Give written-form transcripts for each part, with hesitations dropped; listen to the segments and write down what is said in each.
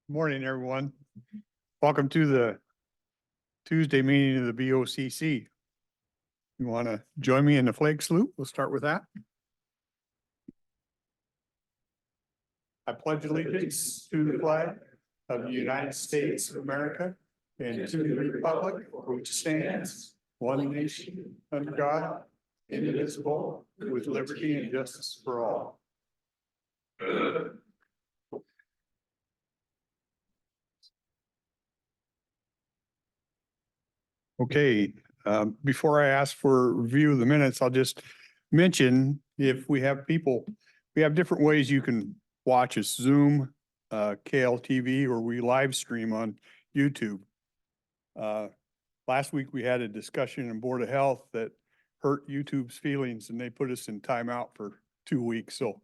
Morning, everyone. Welcome to the Tuesday meeting of the BOCC. You want to join me in the flag salute? We'll start with that. I pledge allegiance to the flag of the United States of America and to the republic for which stands one nation under God, indivisible, with liberty and justice for all. Okay, before I ask for review of the minutes, I'll just mention if we have people, we have different ways you can watch us: Zoom, KLTV, or we live stream on YouTube. Last week we had a discussion in Board of Health that hurt YouTube's feelings and they put us in timeout for 2 weeks. So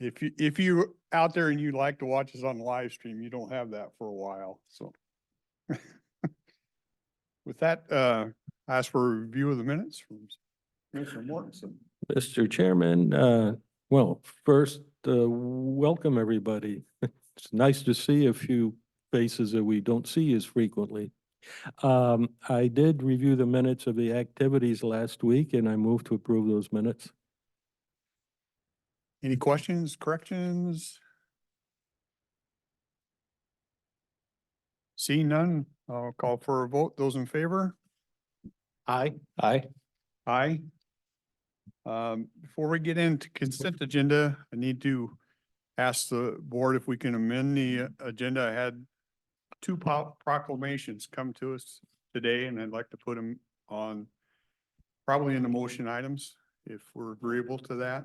if you're out there and you like to watch us on live stream, you don't have that for a while, so. With that, ask for a review of the minutes from Commissioner Mortensen. Mr. Chairman, well, first, welcome everybody. It's nice to see a few faces that we don't see as frequently. I did review the minutes of the activities last week and I moved to approve those minutes. Any questions, corrections? Seeing none, I'll call for a vote. Those in favor? Aye. Aye. Aye. Before we get into consent agenda, I need to ask the board if we can amend the agenda. I had two proclamations come to us today, and I'd like to put them on probably in the motion items, if we're agreeable to that.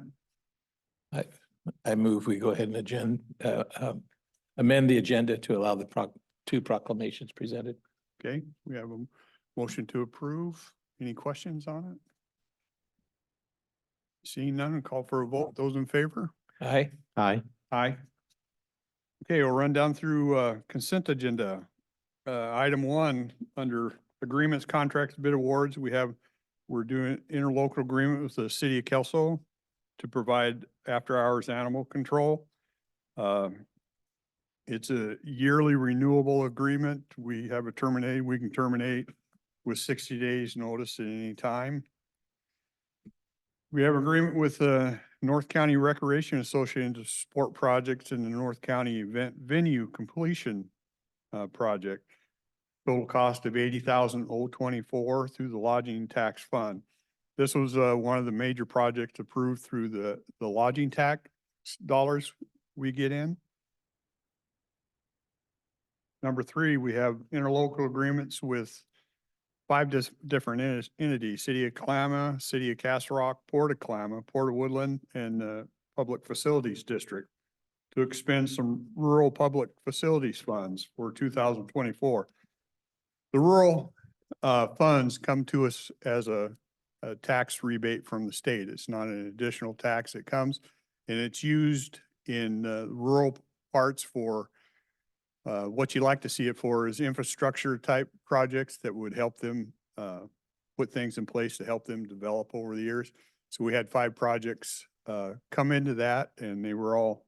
I move we go ahead and amend the agenda to allow the two proclamations presented. Okay, we have a motion to approve. Any questions on it? Seeing none, call for a vote. Those in favor? Aye. Aye. Aye. Okay, we'll run down through consent agenda. Item 1, under agreements, contracts, bid awards, we're doing interlocal agreement with the city of Kelso to provide after-hours animal control. It's a yearly renewable agreement. We can terminate with 60 days notice at any time. We have agreement with North County Recreation Association to support projects in the North County event venue completion project. Total cost of $80,024 through the lodging tax fund. This was one of the major projects approved through the lodging tax dollars we get in. Number 3, we have interlocal agreements with 5 different entities: City of Klamath, City of Castle Rock, Port of Klamath, Port of Woodland, and Public Facilities District to expend some rural public facilities funds for 2024. The rural funds come to us as a tax rebate from the state. It's not an additional tax that comes, and it's used in rural parts for what you like to see it for is infrastructure type projects that would help them put things in place to help them develop over the years. So we had 5 projects come into that, and they were all,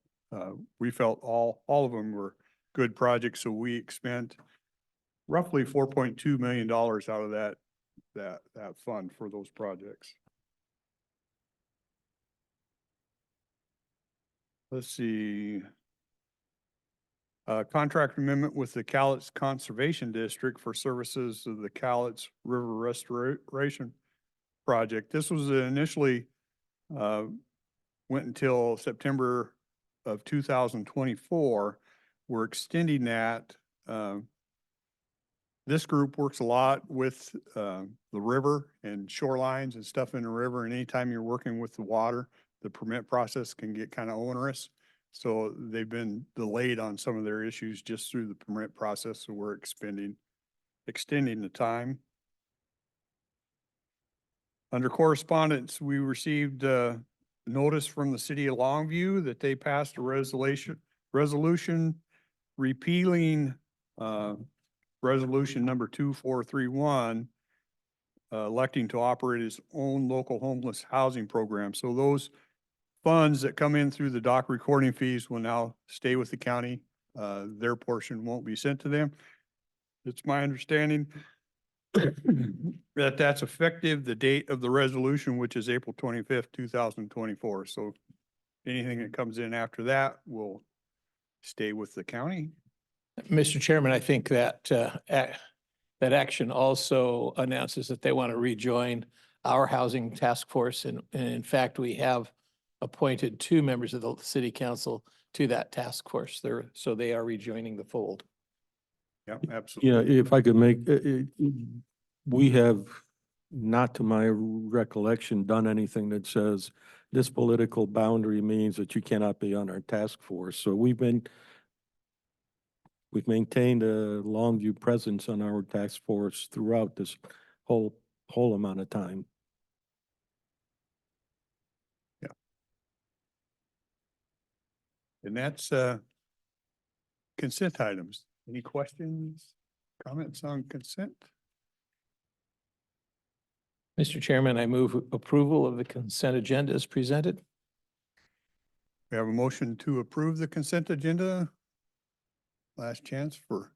we felt all of them were good projects. So we spent roughly $4.2 million out of that fund for those projects. Let's see. Contract amendment with the Cowlitz Conservation District for services of the Cowlitz River Restoration Project. This was initially went until September of 2024. We're extending that. This group works a lot with the river and shorelines and stuff in the river. And anytime you're working with the water, the permit process can get kind of onerous. So they've been delayed on some of their issues just through the permit process. So we're extending the time. Under correspondence, we received notice from the city of Longview that they passed a resolution repealing resolution number 2431, electing to operate its own local homeless housing program. So those funds that come in through the dock recording fees will now stay with the county Their portion won't be sent to them. It's my understanding that that's effective the date of the resolution, which is April 25th, 2024. So anything that comes in after that will stay with the county. Mr. Chairman, I think that that action also announces that they want to rejoin our housing task force. And in fact, we have appointed 2 members of the city council to that task force. So they are rejoining the fold. Yeah, You know, absolutely. if I could make, we have, not to my recollection, done anything that says this political boundary means that you cannot be on our task force. So we've maintained a Longview presence on our task force throughout this whole amount of time. And that's consent items. Any questions, comments on consent? Mr. Chairman, I move approval of the consent agenda as presented. We have a motion to approve the consent agenda. Last chance for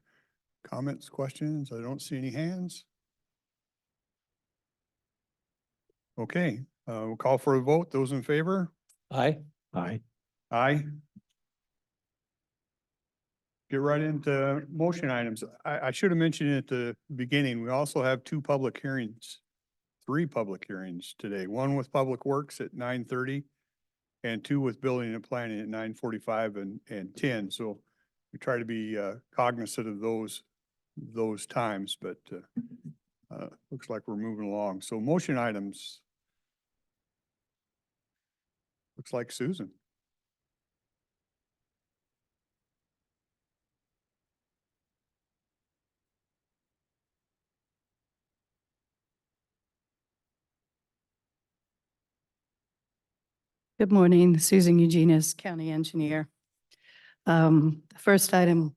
comments, questions. I don't see any hands. Okay, we'll call for a vote. Those in favor? Aye. Aye. Aye. Get right into motion items. I should have mentioned at the beginning, we also have 2 public hearings, 3 public hearings today, one with Public Works at 9:30 and 2 with Building and Planning at 9:45 and 10. So we try to be cognizant of those times, but looks like we're moving along. So motion items. Looks like Susan. Good morning, Susan Eugenius, County Engineer. The first item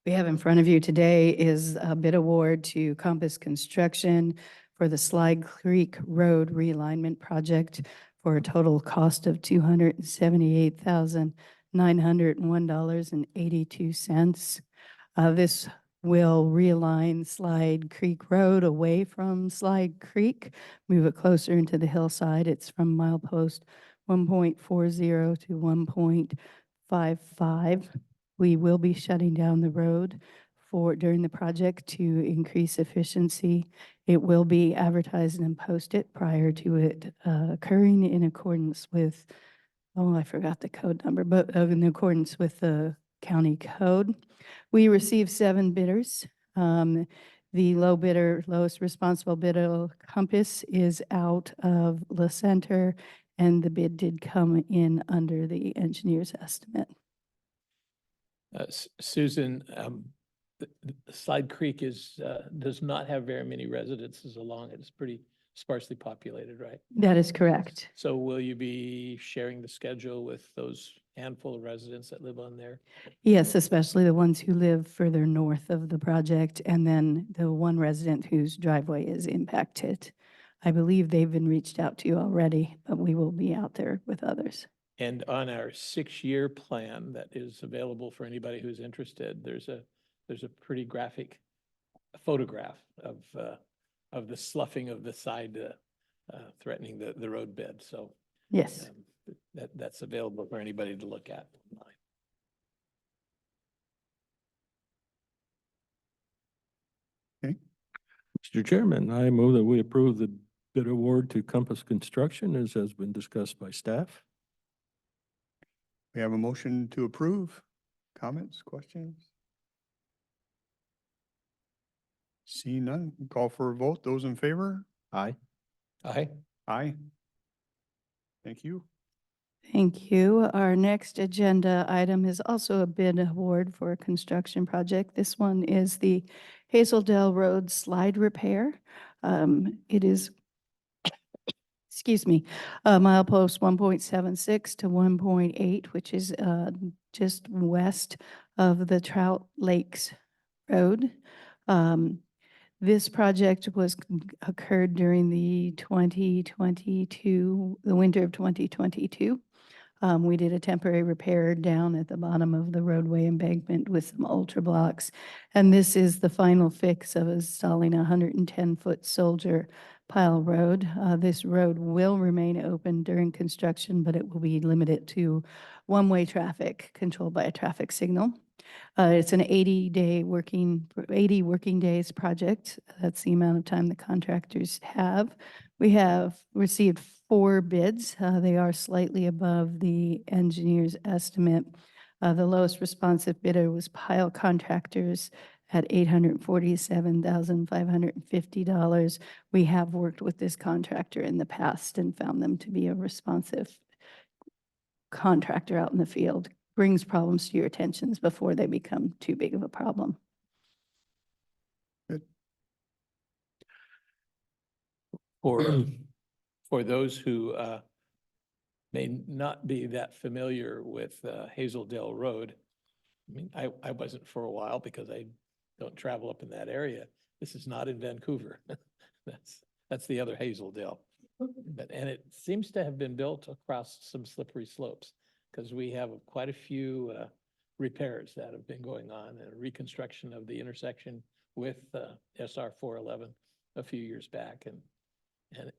we have in front of you today is a bid award to Compass Construction for the Slide Creek Road Realignment Project for a total cost of $278,901.82. This will realign Slide Creek Road away from Slide Creek, move it closer into the hillside. It's from milepost 1.40 to 1.55. We will be shutting down the road during the project to increase efficiency. It will be advertised and posted prior to it occurring in accordance with, oh, I forgot the code number, but in accordance with the county code. We received 7 bidders. The lowest responsible bidder, Compass, is out of La Center, and the bid did come in under the engineer's estimate. Susan, Slide Creek does not have very many residences along it. It's pretty sparsely populated, right? That is correct. So will you be sharing the schedule with those handful of residents that live on there? Yes, especially the ones who live further north of the project, and then the one resident whose driveway is impacted. I believe they've been reached out to already, but we will be out there with others. And on our 6-year plan that is available for anybody who's interested, there's a pretty graphic photograph of the sloughing of the side threatening the road bed. So Yes. that's available for anybody to look at online. Mr. Chairman, I move that we approve the bid award to Compass Construction as has been discussed by staff. We have a motion to approve. Comments, questions? See none. Call for a vote. Those in favor? Aye. Aye. Aye. Thank you. Thank you. Our next agenda item is also a bid award for a construction project. This one is the Hazeldale Road slide repair. It is, excuse me, milepost 1.76 to 1.8, which is just west of the Trout Lakes Road. This project occurred during the winter of 2022. We did a temporary repair down at the bottom of the roadway embankment with some ultra blocks. And this is the final fix of installing a 110-foot soldier pile road. This road will remain open during construction, but it will be limited to one-way traffic controlled by a traffic signal. It's an 80 working days project. That's the amount of time the contractors have. We have received 4 bids. They are slightly above the engineer's estimate. The lowest responsive bidder was Pile Contractors at $847,550. We have worked with this contractor in the past and found them to be a responsive contractor out in the field. Brings problems to your attentions before they become too big of a problem. For those who may not be that familiar with Hazeldale Road, I mean, I wasn't for a while because I don't travel up in that area. This is not in Vancouver. That's the other Hazeldale. And it seems to have been built across some slippery slopes because we have quite a few repairs that have been going on and a reconstruction of the intersection with SR 411 a few years back.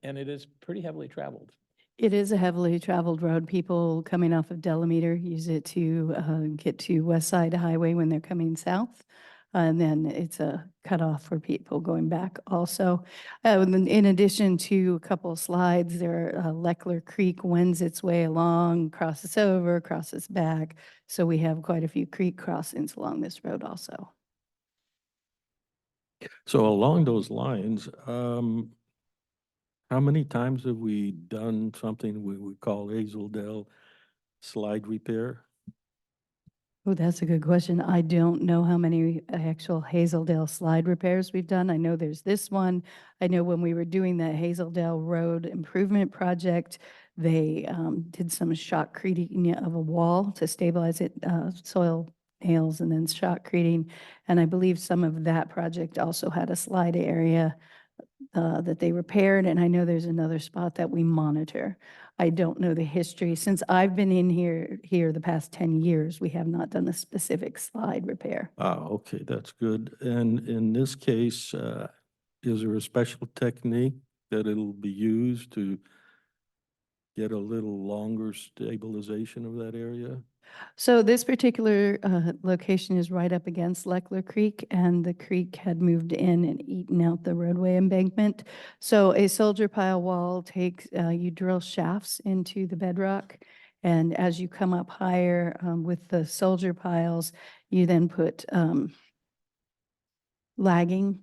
And it is pretty heavily traveled. It is a heavily traveled road. People coming off of Delameter use it to get to West Side Highway when they're coming south. And then it's a cutoff for people going back also. In addition to a couple of slides, Leckler Creek wends its way along, crosses over, crosses back. So we have quite a few creek crossings along this road also. So along those lines, how many times have we done something we would call Hazeldale slide repair? Oh, that's a good question. I don't know how many actual Hazeldale slide repairs we've done. I know there's this one. I know when we were doing the Hazeldale Road Improvement Project, they did some shotcreting of a wall to stabilize it, soil nails and then shotcreting. And I believe some of that project also had a slide area that they repaired, and I know there's another spot that we monitor. I don't know the history. Since I've been in here the past 10 years, we have not done a specific slide repair. Ah, okay, that's good. And in this case, is there a special technique that it'll be used to get a little longer stabilization of that area? So this particular location is right up against Leckler Creek, and the creek had moved in and eaten out the roadway embankment. So a soldier pile wall takes, you drill shafts into the bedrock, and as you come up higher with the soldier piles, you then put lagging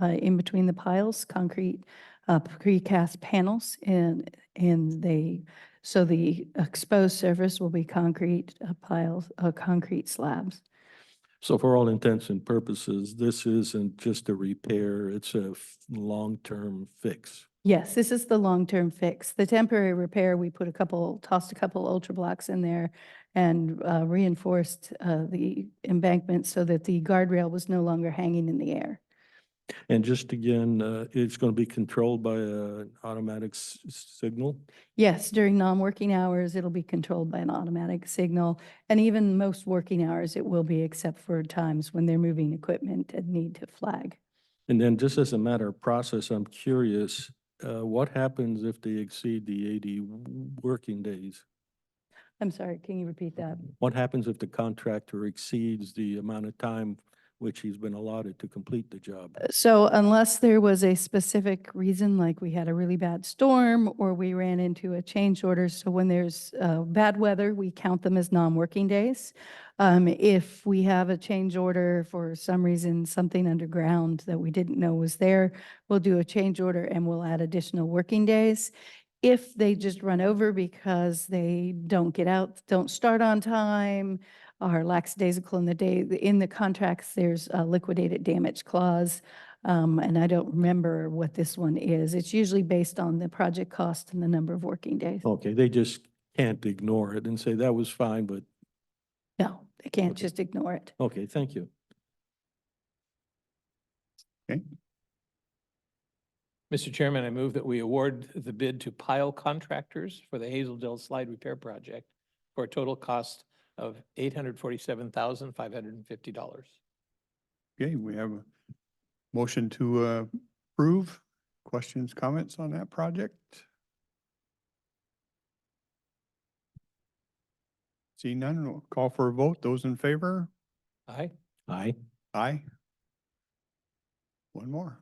in between the piles, concrete precast panels, and so the exposed surface will be concrete piles, concrete slabs. So for all intents and purposes, this isn't just a repair, it's a long-term fix. Yes, this is the long-term fix. The temporary repair, we tossed a couple ultra blocks in there and reinforced the embankment so that the guardrail was no longer hanging in the air. And just again, it's going to be controlled by an automatic signal? Yes, during non-working hours, it'll be controlled by an automatic signal. And even most working hours, it will be, except for times when they're moving equipment and need to flag. And then just as a matter of process, I'm curious, what happens if they exceed the 80 working days? I'm sorry, can you repeat that? What happens if the contractor exceeds the amount of time which he's been allotted to complete the job? So unless there was a specific reason, like we had a really bad storm or we ran into a change order, so when there's bad weather, we count them as non-working days. If we have a change order for some reason, something underground that we didn't know was there, we'll do a change order and we'll add additional working days. If they just run over because they don't get out, don't start on time, are lackadaisical in the contracts, there's a liquidated damage clause. And I don't remember what this one is. It's usually based on the project cost and the number of working days. Okay, they just can't ignore it and say that was fine, but, No, they can't Okay. just ignore it. okay, thank you. Mr. Chairman, I move that we award the bid to Pile Contractors for the Hazeldale Slide Repair Project for a total cost of $847,550. Okay, we have a motion to approve. Questions, comments on that project? See none, we'll call for a vote. Those in favor? Aye. Aye. Aye. One more.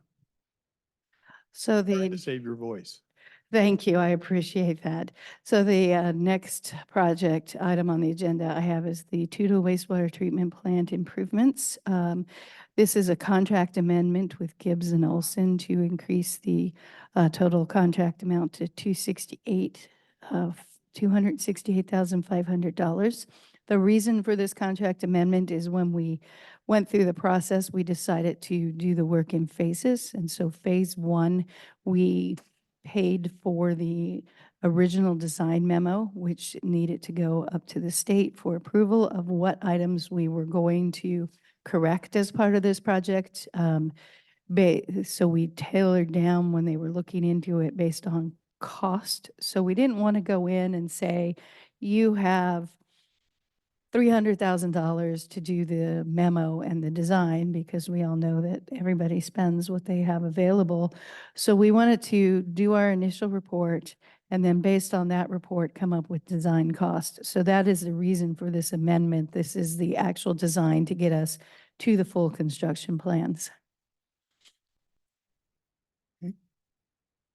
So Trying to the, save your voice. thank you, I appreciate that. So the next project item on the agenda I have is the Tudo wastewater treatment plant improvements. This is a contract amendment with Gibbs and Olson to increase the total contract amount to $268,500. The reason for this contract amendment is when we went through the process, we decided to do the work in phases. And so phase one, we paid for the original design memo, which needed to go up to the state for approval of what items we were going to correct as part of this project. So we tailored down when they were looking into it based on cost. So we didn't want to go in and say, you have $300,000 to do the memo and the design, because we all know that everybody spends what they have available. So we wanted to do our initial report and then based on that report, come up with design cost. So that is the reason for this amendment. This is the actual design to get us to the full construction plans.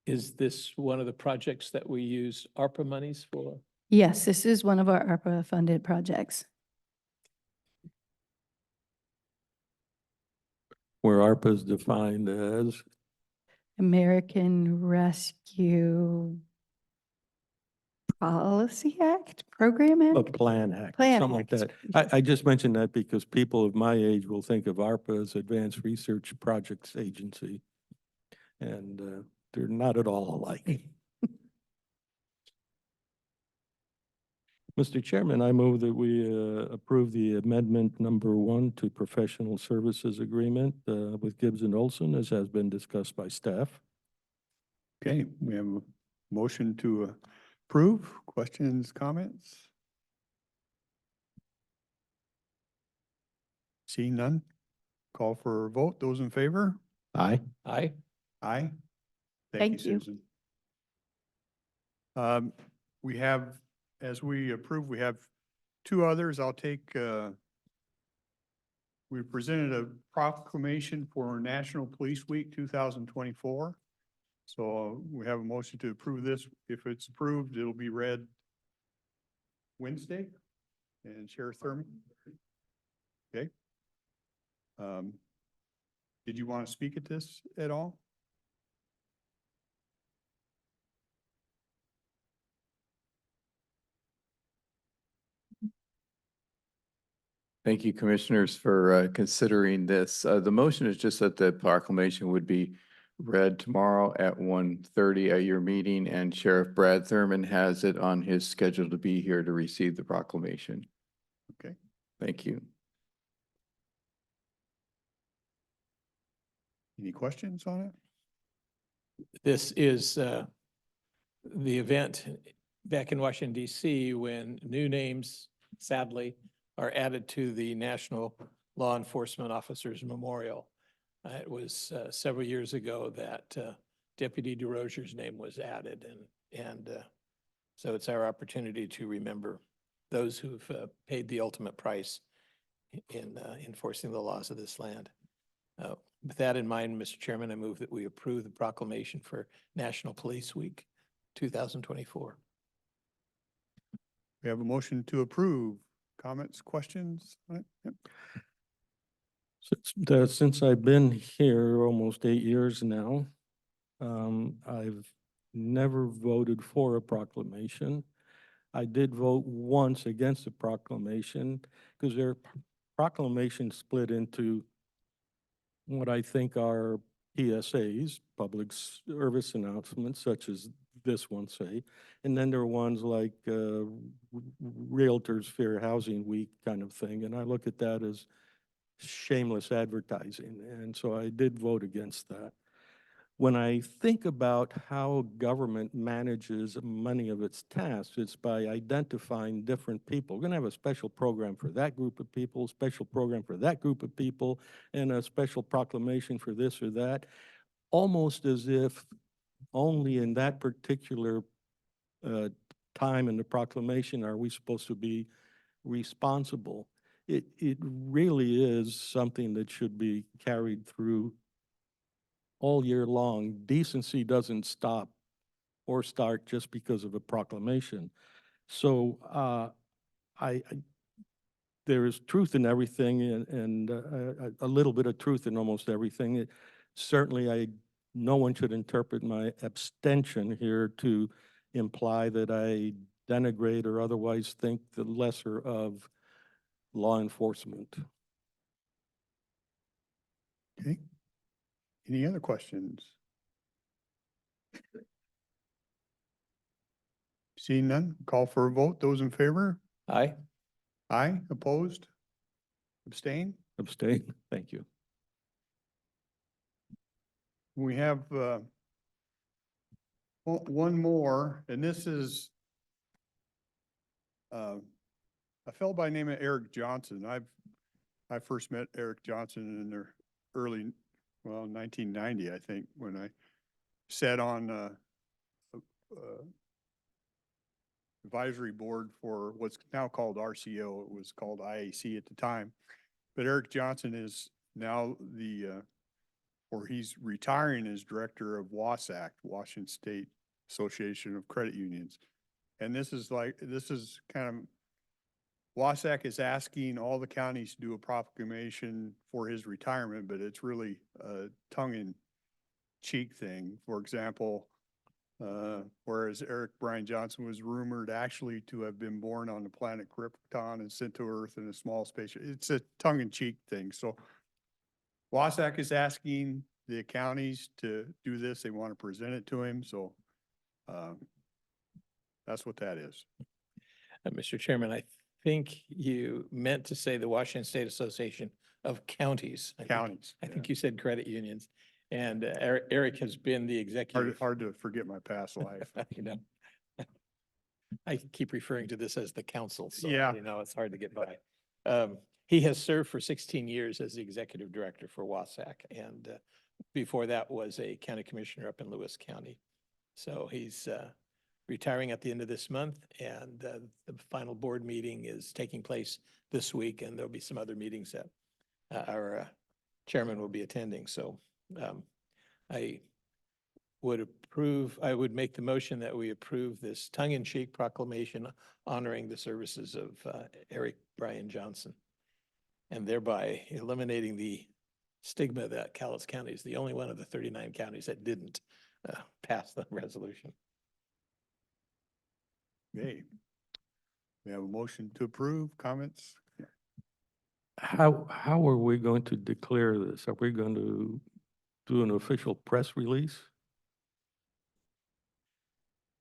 Is this one of the projects that we use ARPA monies for? Yes, this is one of our ARPA funded projects. Where ARPA is defined as, American Rescue Policy Act, Program a Act? plan act, Plan something like Act. that. I just mentioned that because people of my age will think of ARPA as Advanced Research Projects Agency. And they're not at all alike. Mr. Chairman, I move that we approve the amendment number 1 to professional services agreement with Gibbs and Olson, as has been discussed by staff. Okay, we have a motion to approve. Questions, comments? Seeing none, call for a vote. Those in favor? Aye. Aye. Aye. Thank you. Susan. We have, as we approve, we have two others. I'll take, we presented a proclamation for National Police Week 2024. So we have a motion to approve this. If it's approved, it'll be read Wednesday. And Sheriff Thurman? Okay. Did you want to speak at this at all? Thank you, Commissioners, for considering this. The motion is just that the proclamation would be read tomorrow at 1:30 at your meeting, and Sheriff Brad Thurman has it on his schedule to be here to receive the proclamation. Okay. Thank you. Any questions on it? This is the event back in Washington DC when new names, sadly, are added to the National Law Enforcement Officers Memorial. It was several years ago that Deputy DeRozier's name was added, and so it's our opportunity to remember those who've paid the ultimate price in enforcing the laws of this land. With that in mind, Mr. Chairman, I move that we approve the proclamation for National Police Week 2024. We have a motion to approve. Comments, questions on it? Yep. Since I've been here almost 8 years now, I've never voted for a proclamation. I did vote once against the proclamation because their proclamation split into what I think are PSAs, public service announcements, such as this one, say, and then there are ones like Realtors Fair Housing Week kind of thing, and I look at that as shameless advertising, and so I did vote against that. when I think about how government manages many of its tasks, it's by identifying different people. We're going to have a special program for that group of people, special program for that group of people, and a special proclamation for this or that, almost as if only in that particular time in the proclamation are we supposed to be responsible. It really is something that should be carried through all year long. Decency doesn't stop or start just because of a proclamation. So there is truth in everything and a little bit of truth in almost everything. Certainly, no one should interpret my abstention here to imply that I denigrate or otherwise think the lesser of law enforcement. Okay. Any other questions? Seeing none, call for a vote. Those in favor? Aye. Aye, opposed? Abstain? Abstain. Thank you. We have one more, and this is a fellow by the name of Eric Johnson. I first met Eric Johnson in the early, 1990, I think, when I sat on advisory board for what's now called RCO. It was called IAC at the time. But Eric Johnson is now he's retiring as director of WASAC, Washington State Association of Credit Unions. And this is kind of, WASAC is asking all the counties to do a proclamation for his retirement, but it's really a tongue-in-cheek thing. For example, whereas Eric Brian Johnson was rumored actually to have been born on the planet Krypton and sent to Earth in a small space. It's a tongue-in-cheek thing. So WASAC is asking the counties to do this. They want to present it to him. So that's what that is. Mr. Chairman, I think you meant to say the Washington State Association of Counties. Counties. I think you said credit unions. And Eric has been the executive. Hard to forget my past life. You know, I keep referring to this as the council, so Yeah. it's hard to get by. He has served for 16 years as the executive director for WASAC, and before that was a county commissioner up in Lewis County. So he's retiring at the end of this month, and the final board meeting is taking place this week, and there'll be some other meetings that our chairman will be attending. So I would make the motion that we approve this tongue-in-cheek proclamation honoring the services of Eric Brian Johnson, and thereby eliminating the stigma that Cowlitz County is the only one of the 39 counties that didn't pass the resolution. Okay. We have a motion to approve. Comments? How are we going to declare this? Are we going to do an official press release?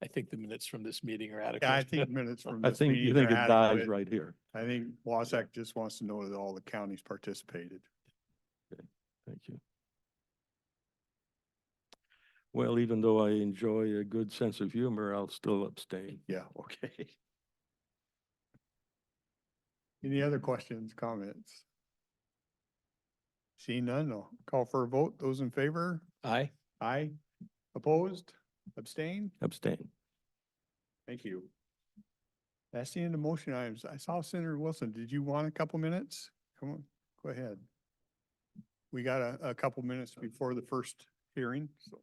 I think the minutes from this meeting are adequate. Yeah, I think minutes from I this think, meeting you think are it dies adequate. right here. I think WASAC just wants to know that all the counties participated. Thank you. Well, even though I enjoy a good sense of humor, I'll still abstain. Yeah, okay. Any other questions, comments? Seeing none, I'll call for a vote. Those in favor? Aye. Aye. Opposed? Abstain? Abstain. Thank you. That's the end of motion items. I saw Senator Wilson. Did you want a couple minutes? Come on, go ahead. We got a couple minutes before the first hearing, so.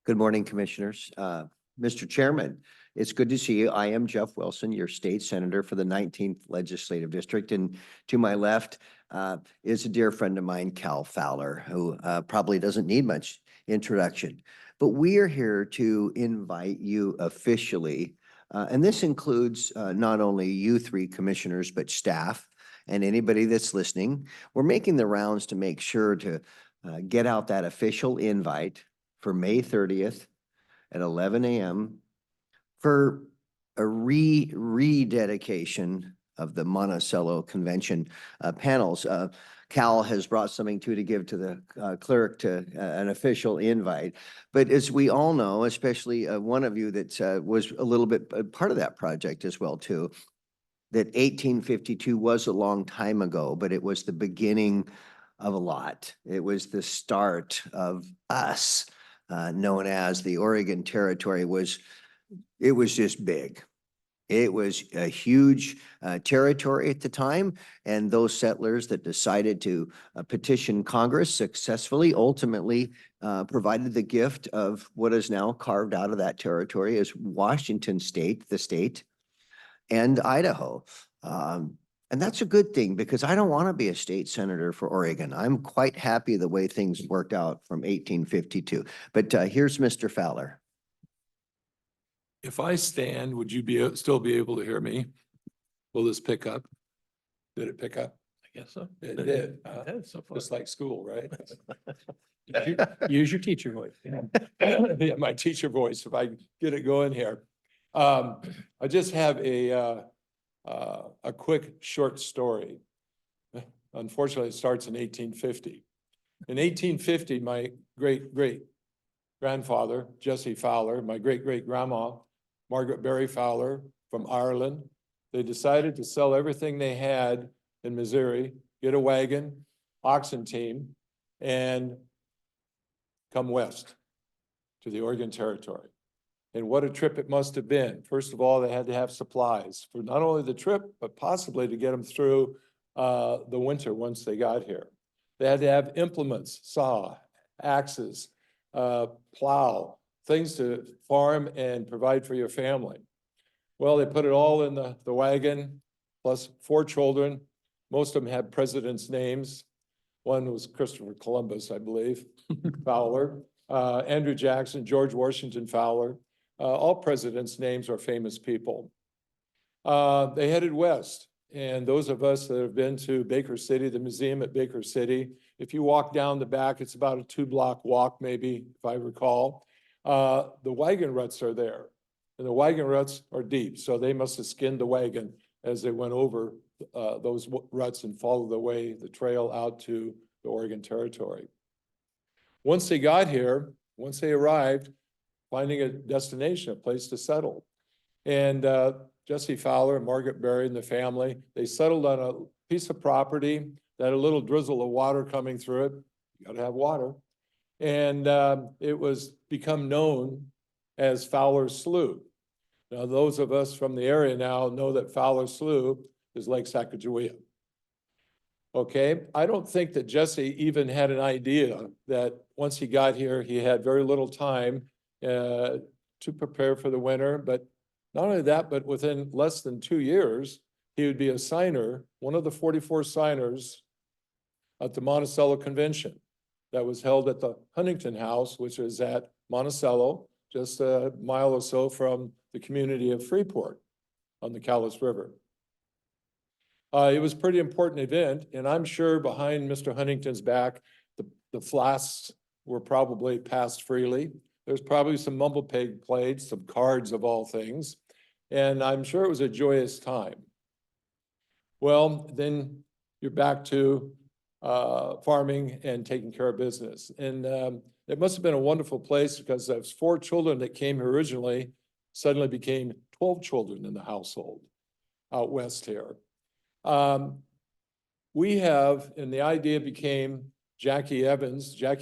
Good morning, Commissioners. Mr. Chairman, it's good to see you. I am Jeff Wilson, your state senator for the 19th Legislative District. And to my left is a dear friend of mine, Cal Fowler, who probably doesn't need much introduction. But we are here to invite you officially, and this includes not only you three commissioners, but staff and anybody that's listening. We're making the rounds to make sure to get out that official invite for May 30th at 11 a.m. for a rededication of the Monticello Convention panels. Cal has brought something to give to the clerk to an official invite. But as we all know, especially one of you that was a little bit part of that project as well too, that 1852 was a long time ago, but it was the beginning of a lot. It was the start of us, known as the Oregon Territory. It was just big. It was a huge territory at the time, and those settlers that decided to petition Congress successfully ultimately provided the gift of what is now carved out of that territory as Washington State, the state, and Idaho. And that's a good thing because I don't want to be a state senator for Oregon. I'm quite happy the way things worked out from 1852. But here's Mr. Fowler. If I stand, would you still be able to hear me? Will this pick up? Did it pick up? I guess so. It did. So far. Just like school, right? Use your teacher voice. Yeah, my teacher voice, if I get it going here. I just have a quick short story. Unfortunately, it starts in 1850. In 1850, my great-great-grandfather, Jesse Fowler, my great-great-grandma, Margaret Berry Fowler from Ireland, they decided to sell everything they had in Missouri, get a wagon, oxen team, and come west to the Oregon Territory. And what a trip it must have been. First of all, they had to have supplies for not only the trip, but possibly to get them through the winter once they got here. They had to have implements, saw, axes, plow, things to farm and provide for your family. Well, they put it all in the wagon, plus 4 children. Most of them had presidents' names. One was Christopher Columbus, I believe, Fowler, Andrew Jackson, George Washington Fowler. All presidents' names are famous people. They headed west. And those of us that have been to Baker City, the museum at Baker City, if you walk down the back, it's about a 2-block walk, maybe, if I recall. The wagon ruts are there, and the wagon ruts are deep. So they must have skinned the wagon as they went over those ruts and followed the trail out to the Oregon Territory. Once they got here, once they arrived, finding a destination, a place to settle. And Jesse Fowler and Margaret Berry and the family, they settled on a piece of property that had a little drizzle of water coming through it. You gotta have water. And it was become known as Fowler's Slough. Now, those of us from the area now know that Fowler's Slough is Lake Sacagawea. Okay, I don't think that Jesse even had an idea that once he got here, he had very little time to prepare for the winter. But not only that, but within less than 2 years, he would be a signer, one of the 44 signers at the Monticello Convention that was held at the Huntington House, which is at Monticello, just a mile or so from the community of Freeport on the Cowlitz River. It was a pretty important event, and I'm sure behind Mr. Huntington's back, the flasks were probably passed freely. There's probably some mumble peg played, some cards of all things, and I'm sure it was a joyous time. Well, then you're back to farming and taking care of business. And it must have been a wonderful place because those 4 children that came here originally suddenly became 12 children in the household out west here. We have, and the idea became Jackie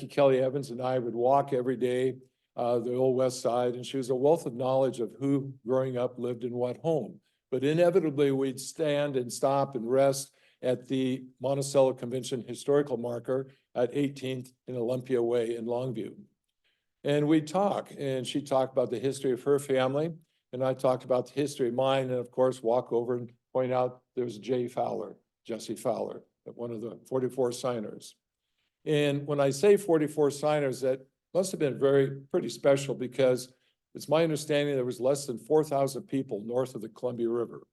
Kelly Evans and I would walk every day the old west side, and she was a wealth of knowledge of who growing up lived in what home. But inevitably we'd stand and stop and rest at the Monticello Convention historical marker at 18th and Olympia Way in Longview. And we'd talk, and she talked about the history of her family, and I talked about the history of mine, and of course walk over and point out there's Jesse Fowler, one of the 44 signers. And when I say 44 signers, that must have been pretty special because it's my understanding there was less than 4,000 people north of the Columbia River.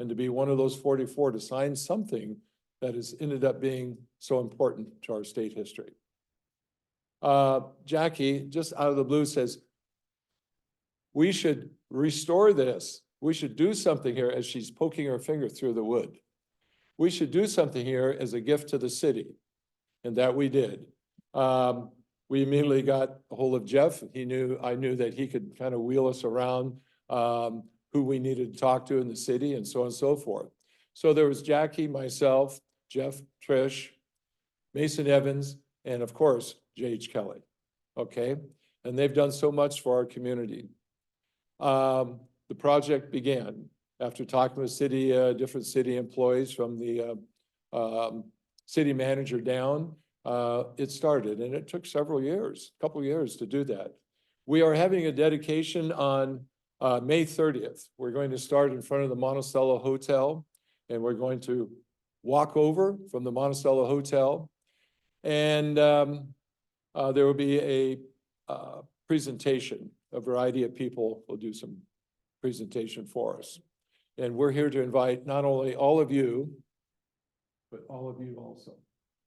And to be one of those 44 to sign something that has ended up being so important to our state history. Jackie, just out of the blue, says, we should restore this. We should do something here, as she's poking her finger through the wood. We should do something here as a gift to the city. And that we did. We immediately got a hold of Jeff. I knew that he could kind of wheel us around who we needed to talk to in the city and so on and so forth. So there was Jackie, myself, Jeff, Trish, Mason Evans, and of course, J.H. Kelly. Okay, and they've done so much for our community. The project began after talking with different city employees from the city manager down. It started, and it took several years, a couple years to do that. We are having a dedication on May 30th. We're going to start in front of the Monticello Hotel, and we're going to walk over from the Monticello Hotel. And there will be a presentation. A variety of people will do some presentation for us. And we're here to invite not only all of you, but all of you also.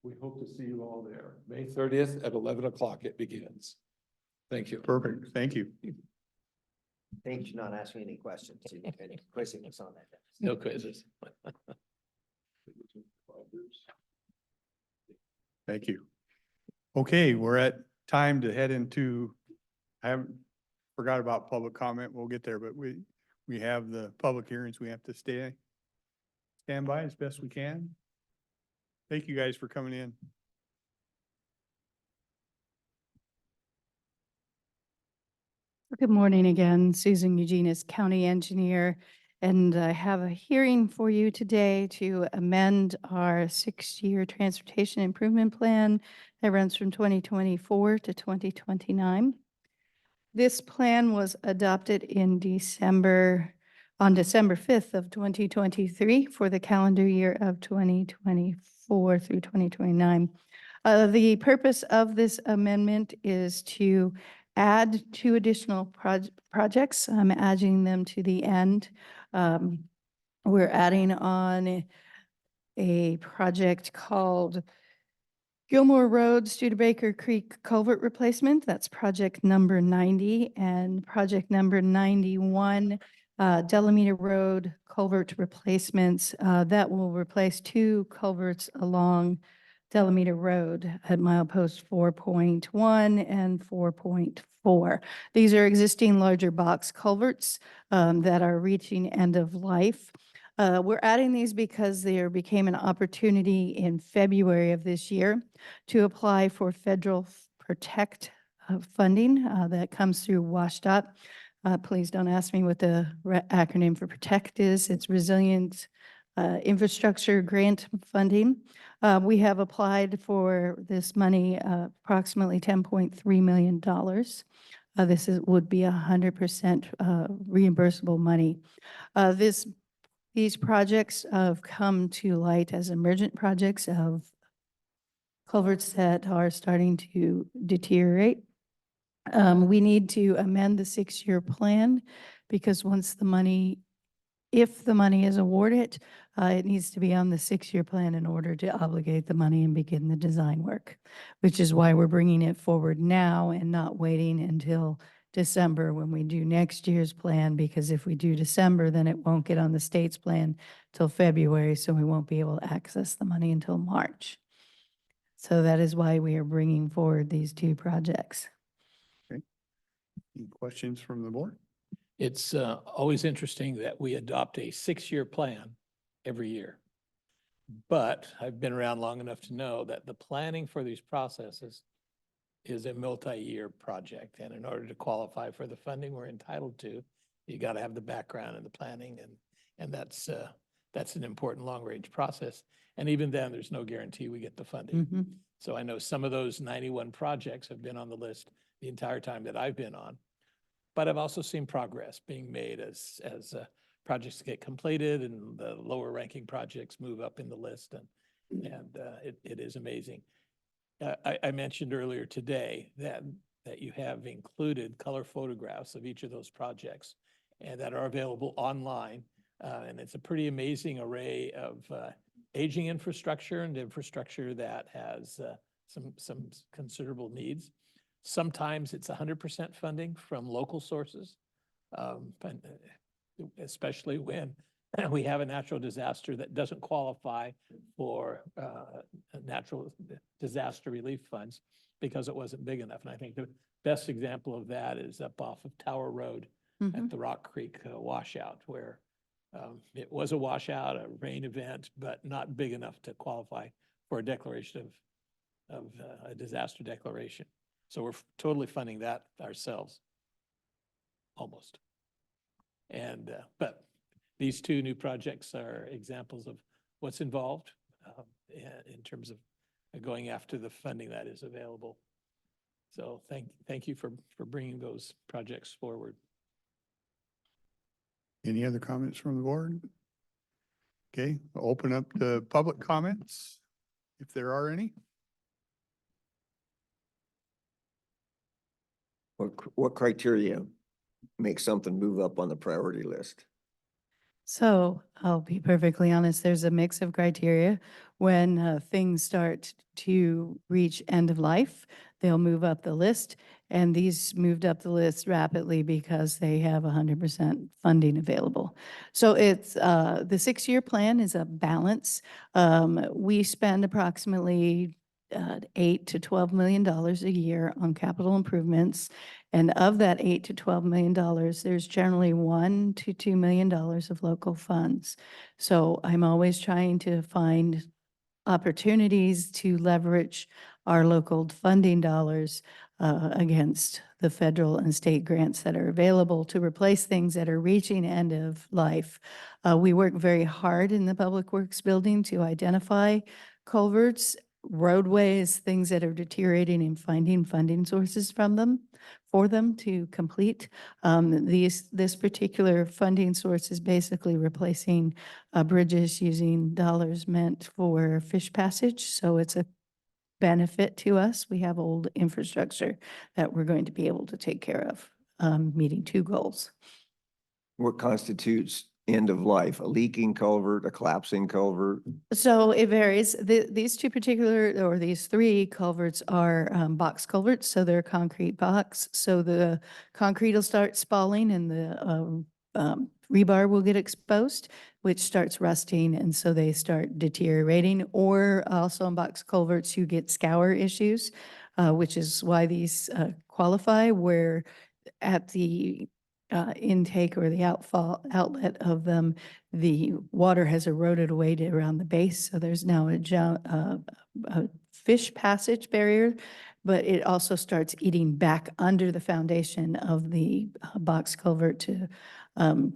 We hope to see you all there. May 30th at 11 o'clock it begins. Thank you. Perfect. Thank you. Thanks for not asking any questions. And quizzing us on that. No quizzes. Thank you. Okay, we're at time to head into, I haven't forgot about public comment. We'll get there, but we have the public hearings. We have to stand by as best we can. Thank you guys for coming in. Good morning again, Susan Eugenis, County Engineer, and I have a hearing for you today to amend our 6-year transportation improvement plan that runs from 2024 to 2029. This plan was adopted on December 5th of 2023 for the calendar year of 2024 through 2029. The purpose of this amendment is to add 2 additional projects. I'm adding them to the end. We're adding on a project called Gilmore Road, Studebaker Creek Culvert Replacement. That's project number 90, and project number 91, Delamita Road Culvert Replacements. That will replace 2 culverts along Delamita Road at milepost 4.1 and 4.4. These are existing larger box culverts that are reaching end of life. We're adding these because there became an opportunity in February of this year to apply for federal PROTECT funding that comes through WSDOT. Please don't ask me what the acronym for PROTECT is. It's Resilient Infrastructure Grant Funding. We have applied for this money, approximately $10.3 million. This would be 100% reimbursable money. These projects have come to light as emergent projects of culverts that are starting to deteriorate. We need to amend the 6-year plan because if the money is awarded, it needs to be on the 6-year plan in order to obligate the money and begin the design work, which is why we're bringing it forward now and not waiting until December when we do next year's plan, because if we do December, then it won't get on the state's plan till February, so we won't be able to access the money until March. So that is why we are bringing forward these 2 projects. Any questions from the board? It's always interesting that we adopt a 6-year plan every year. But I've been around long enough to know that the planning for these processes is a multi-year project. And in order to qualify for the funding we're entitled to, you got to have the background and the planning. And that's an important long-range process. And even then, there's no guarantee we get the funding. So I know some of those 91 projects have been on the list the entire time that I've been on. But I've also seen progress being made as projects get completed and the lower ranking projects move up in the list. And it is amazing. I mentioned earlier today that you have included color photographs of each of those projects and that are available online. And it's a pretty amazing array of aging infrastructure and infrastructure that has some considerable needs. Sometimes it's 100% funding from local sources. Especially when we have a natural disaster that doesn't qualify for natural disaster relief funds because it wasn't big enough. And I think the best example of that is up off of Tower Road at the Rock Creek washout, where it was a washout, a rain event, but not big enough to qualify for a declaration of a disaster declaration. So we're totally funding that ourselves, almost. And, but these two new projects are examples of what's involved in terms of going after the funding that is available. So thank you for bringing those projects forward. Any other comments from the board? Okay, I'll open up the public comments, if there are any. What criteria makes something move up on the priority list? So I'll be perfectly honest, there's a mix of criteria. When things start to reach end of life, they'll move up the list. And these moved up the list rapidly because they have 100% funding available. So it's the 6-year plan is a balance. We spend approximately $8 to $12 million a year on capital improvements. And of that $8 to $12 million, there's generally $1 to $2 million of local funds. So I'm always trying to find opportunities to leverage our local funding dollars against the federal and state grants that are available to replace things that are reaching end of life. We work very hard in the Public Works building to identify culverts, roadways, things that are deteriorating, and finding funding sources for them to complete. This particular funding source is basically replacing bridges using dollars meant for fish passage. So it's a benefit to us. We have old infrastructure that we're going to be able to take care of, meeting 2 goals. What constitutes end of life? A leaking culvert, a collapsing culvert? So it varies. These 2 particular, or these 3 culverts are box culverts, so they're concrete box. So the concrete will start spalling and the rebar will get exposed, which starts rusting, and so they start deteriorating. Or also in box culverts, you get scour issues, which is why these qualify, where at the intake or the outlet of them, the water has eroded away to around the base. So there's now a fish passage barrier, but it also starts eating back under the foundation of the box culvert to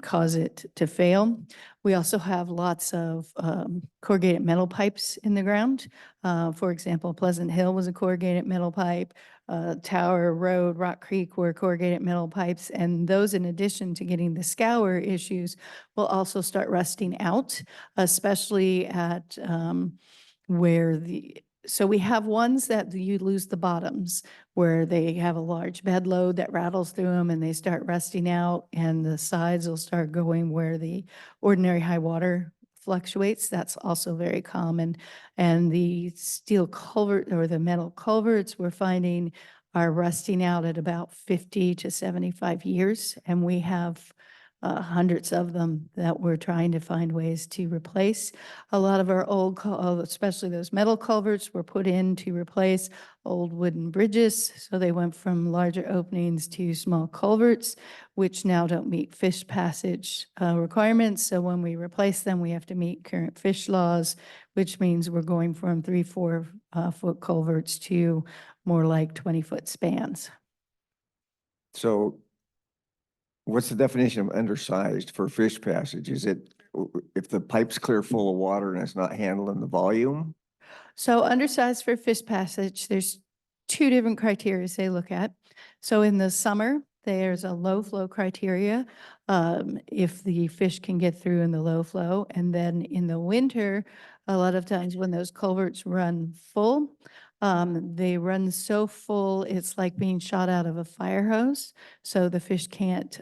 cause it to fail. We also have lots of corrugated metal pipes in the ground. For example, Pleasant Hill was a corrugated metal pipe. Tower Road, Rock Creek were corrugated metal pipes, and those, in addition to getting the scour issues, will also start rusting out, especially at where so we have ones that you lose the bottoms, where they have a large bed load that rattles through them and they start rusting out, and the sides will start going where the ordinary high water fluctuates. That's also very common. And the steel culvert or the metal culverts we're finding are rusting out at about 50 to 75 years. And we have hundreds of them that we're trying to find ways to replace. A lot of our old, especially those metal culverts, were put in to replace old wooden bridges. So they went from larger openings to small culverts, which now don't meet fish passage requirements. So when we replace them, we have to meet current fish laws, which means we're going from 3-4 foot culverts to more like 20-foot spans. So what's the definition of undersized for fish passage? Is it if the pipe's clear full of water and it's not handling the volume? So undersized for fish passage, there's 2 different criteria they look at. So in the summer, there's a low flow criteria, if the fish can get through in the low flow. And then in the winter, a lot of times when those culverts run full, they run so full, it's like being shot out of a fire hose. So the fish can't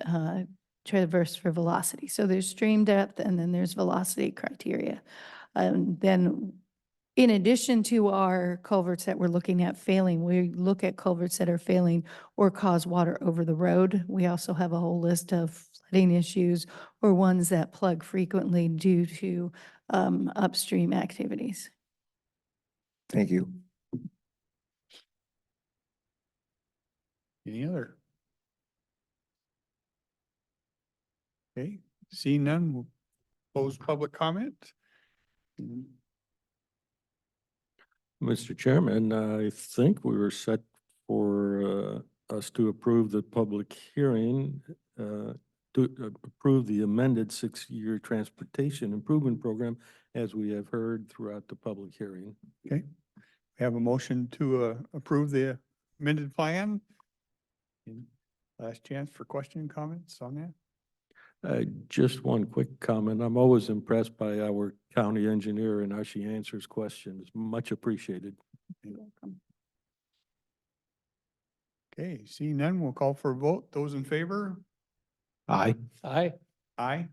traverse for velocity. So there's stream depth and then there's velocity criteria. Then In addition to our culverts that we're looking at failing, we look at culverts that are failing or cause water over the road. We also have a whole list of flooding issues or ones that plug frequently due to upstream activities. Thank you. Any other? Okay, seeing none, we'll close public comment. Mr. Chairman, I think we were set for us to approve the public hearing, to approve the amended six-year transportation improvement program as we have heard throughout the public hearing. Okay, we have a motion to approve the amended plan. And last chance for question and comments on that. Just one quick comment. I'm always impressed by our county engineer and how she answers questions. Much appreciated. Okay, seeing none, we'll call for a vote. Those in favor? Aye. Aye. Aye.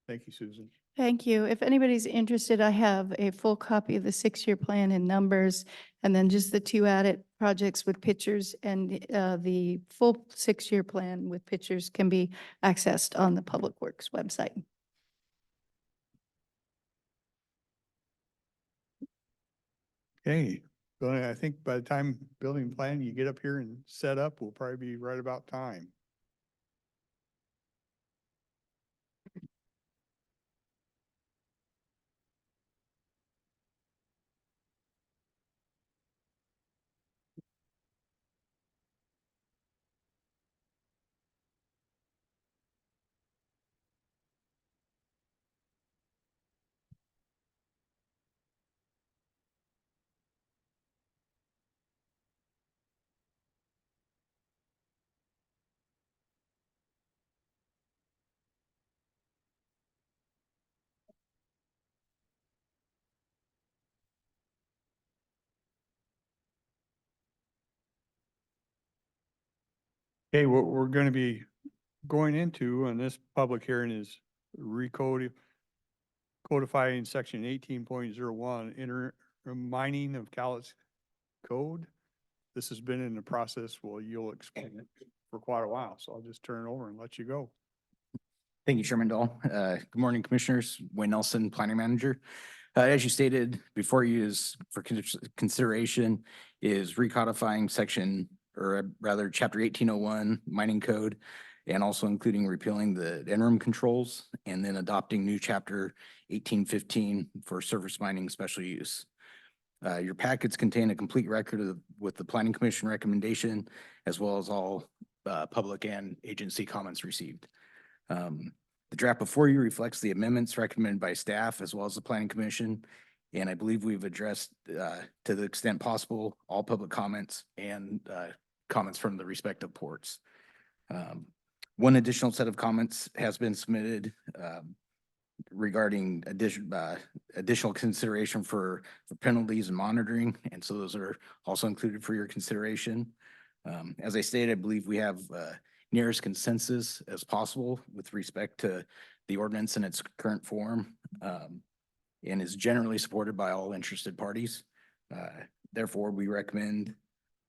Thank you, Susan. Thank you. If anybody's interested, I have a full copy of the six-year plan and numbers, and then just the two added projects with pictures, and the full six-year plan with pictures can be accessed on the Public Works website. Okay, Billy, I think by the time building plan, you get up here and set up, we'll probably be right about time. Okay, what we're gonna be going into on this public hearing is codifying section 18.01 inter mining of Cowlitz code. This has been in the process, well, you'll explain it for quite a while, so I'll just turn it over and let you go. Thank you, Chairman Dahl. Good morning, Commissioners. Wayne Nelson, Planning Manager. As you stated, before you is for consideration is recodifying section, or rather, Chapter 1801 Mining Code, and also including repealing the interim controls, and then adopting new Chapter 1815 for surface mining special use. Your packets contain a complete record with the Planning Commission recommendation, as well as all public and agency comments received. The draft before you reflects the amendments recommended by staff as well as the Planning Commission. And I believe we've addressed, to the extent possible, all public comments and comments from the respective ports. One additional set of comments has been submitted regarding additional consideration for penalties and monitoring. And so those are also included for your consideration. As I stated, I believe we have nearest consensus as possible with respect to the ordinance in its current form, and is generally supported by all interested parties. Therefore, we recommend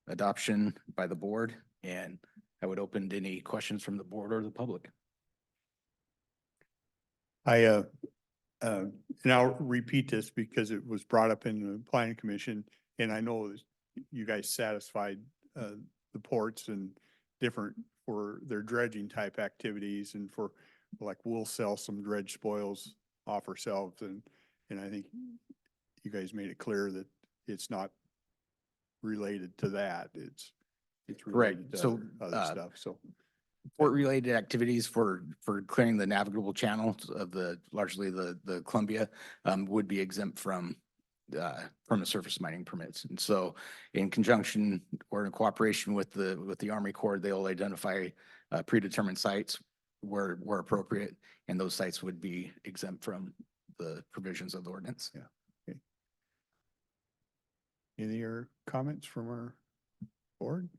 adoption by the board, and I would open to any questions from the board or the public. And I'll repeat this because it was brought up in the planning commission, and I know you guys satisfied the ports and different for their dredging type activities, and for, like, we'll sell some dredge spoils off ourselves, and I think you guys made it clear that it's not related to that. It's Right. related to So, other stuff, so. Port-related activities for clearing the navigable channels of largely the Columbia would be exempt from the surface mining permits. And so in conjunction or in cooperation with the Army Corps, they'll identify predetermined sites where appropriate, and those sites would be exempt from the provisions of the ordinance. Yeah. Okay. Any other comments from our board?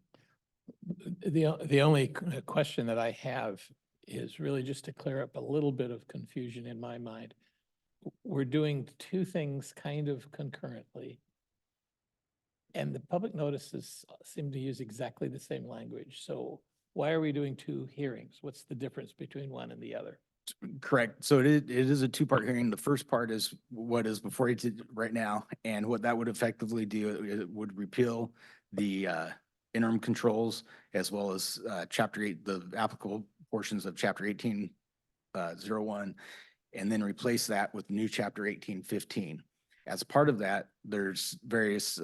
The only question that I have is really just to clear up a little bit of confusion in my mind. we're doing two things kind of concurrently. And the public notices seem to use exactly the same language. So why are we doing two hearings? What's the difference between one and the other? Correct. So it is a two-part hearing. The first part is what is before you right now. And what that would effectively do, it would repeal the interim controls as well as chapter 8, the applicable portions of chapter 1801, and then replace that with new chapter 1815. As part of that, there's various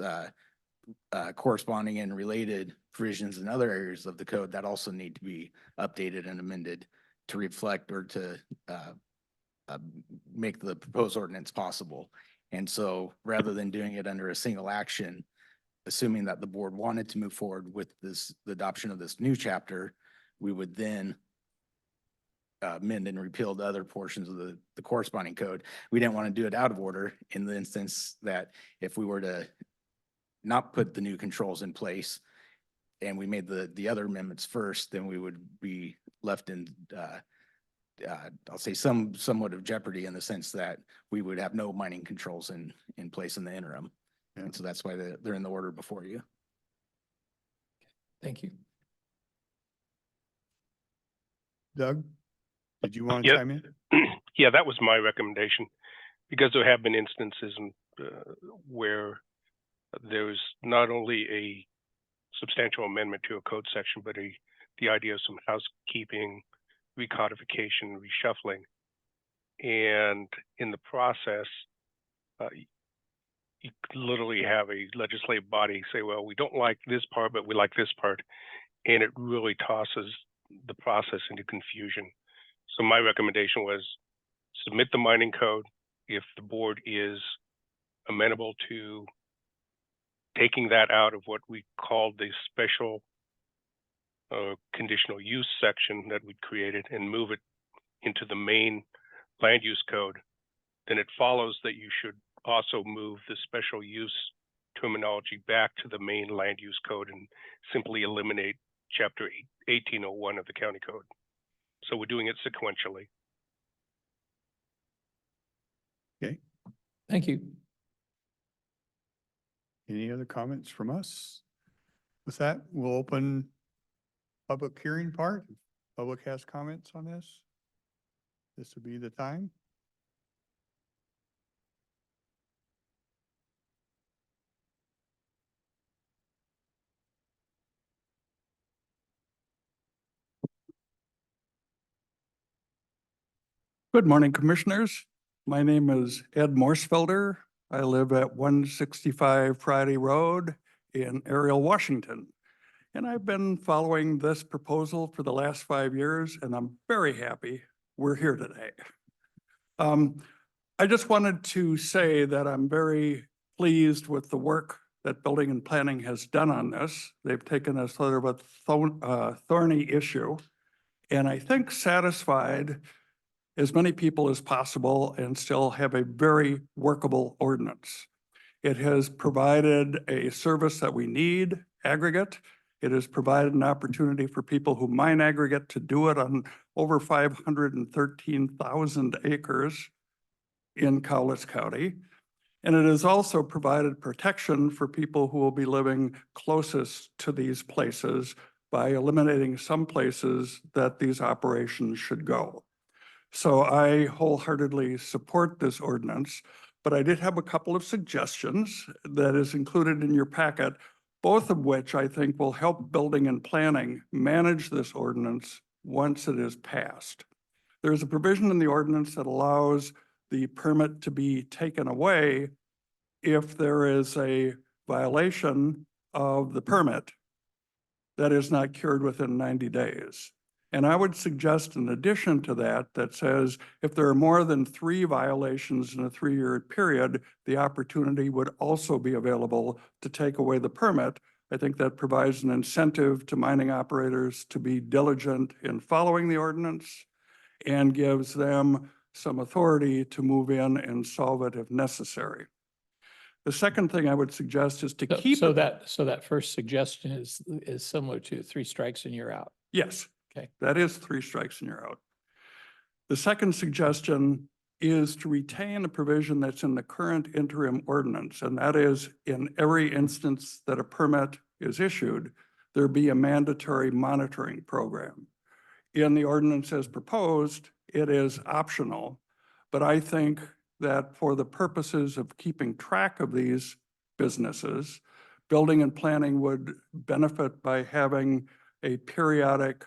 corresponding and related provisions in other areas of the code that also need to be updated and amended to reflect or to make the proposed ordinance possible. And so rather than doing it under a single action, assuming that the board wanted to move forward with this, the adoption of this new chapter, we would then amend and repeal the other portions of the corresponding code. We didn't want to do it out of order in the instance that if we were to not put the new controls in place and we made the other amendments first, then we would be left in, I'll say somewhat of jeopardy in the sense that we would have no mining controls in place in the interim. Yeah. And so that's why they're in the order before you. Thank you. Doug, did you want to Yeah. chime in? Yeah, that was my recommendation, because there have been instances where there's not only a substantial amendment to a code section, but the idea of some housekeeping, recodification, reshuffling. And in the process, you could literally have a legislative body say, well, we don't like this part, but we like this part. And it really tosses the process into confusion. So my recommendation was submit the mining code. If the board is amenable to taking that out of what we called the special conditional use section that we created and move it into the main land use code, then it follows that you should also move the special use terminology back to the main land use code and simply eliminate chapter 1801 of the county code. So we're doing it sequentially. Thank you. Any other comments from us? With that, we'll open public hearing part. If public has comments on this, this would be the time. Good morning, Commissioners. My name is Ed Morsefelder. I live at 165 Friday Road in Ariel, Washington. And I've been following this proposal for the last 5 years, and I'm very happy we're here today. I just wanted to say that I'm very pleased with the work that Building and Planning has done on this. They've taken a sort of a thorny issue, and I think satisfied as many people as possible and still have a very workable ordinance. It has provided a service that we need, aggregate. It has provided an opportunity for people who mine aggregate to do it on over 513,000 acres in Cowlitz County. And it has also provided protection for people who will be living closest to these places by eliminating some places that these operations should go. So I wholeheartedly support this ordinance, but I did have a couple of suggestions that is included in your packet, both of which I think will help Building and Planning manage this ordinance once it is passed. There's a provision in the ordinance that allows the permit to be taken away if there is a violation of the permit that is not cured within 90 days. And I would suggest in addition to that, that says if there are more than 3 violations in a 3-year period, the opportunity would also be available to take away the permit. I think that provides an incentive to mining operators to be diligent in following the ordinance and gives them some authority to move in and solve it if necessary. The second thing I would suggest is to keep. So that first suggestion is similar to 3 strikes and you're out. Yes. Okay. That is 3 strikes and you're out. The second suggestion is to retain a provision that's in the current interim ordinance, and that is in every instance that a permit is issued, there be a mandatory monitoring program. In the ordinance as proposed, it is optional, but I think that for the purposes of keeping track of these businesses, building and planning would benefit by having a periodic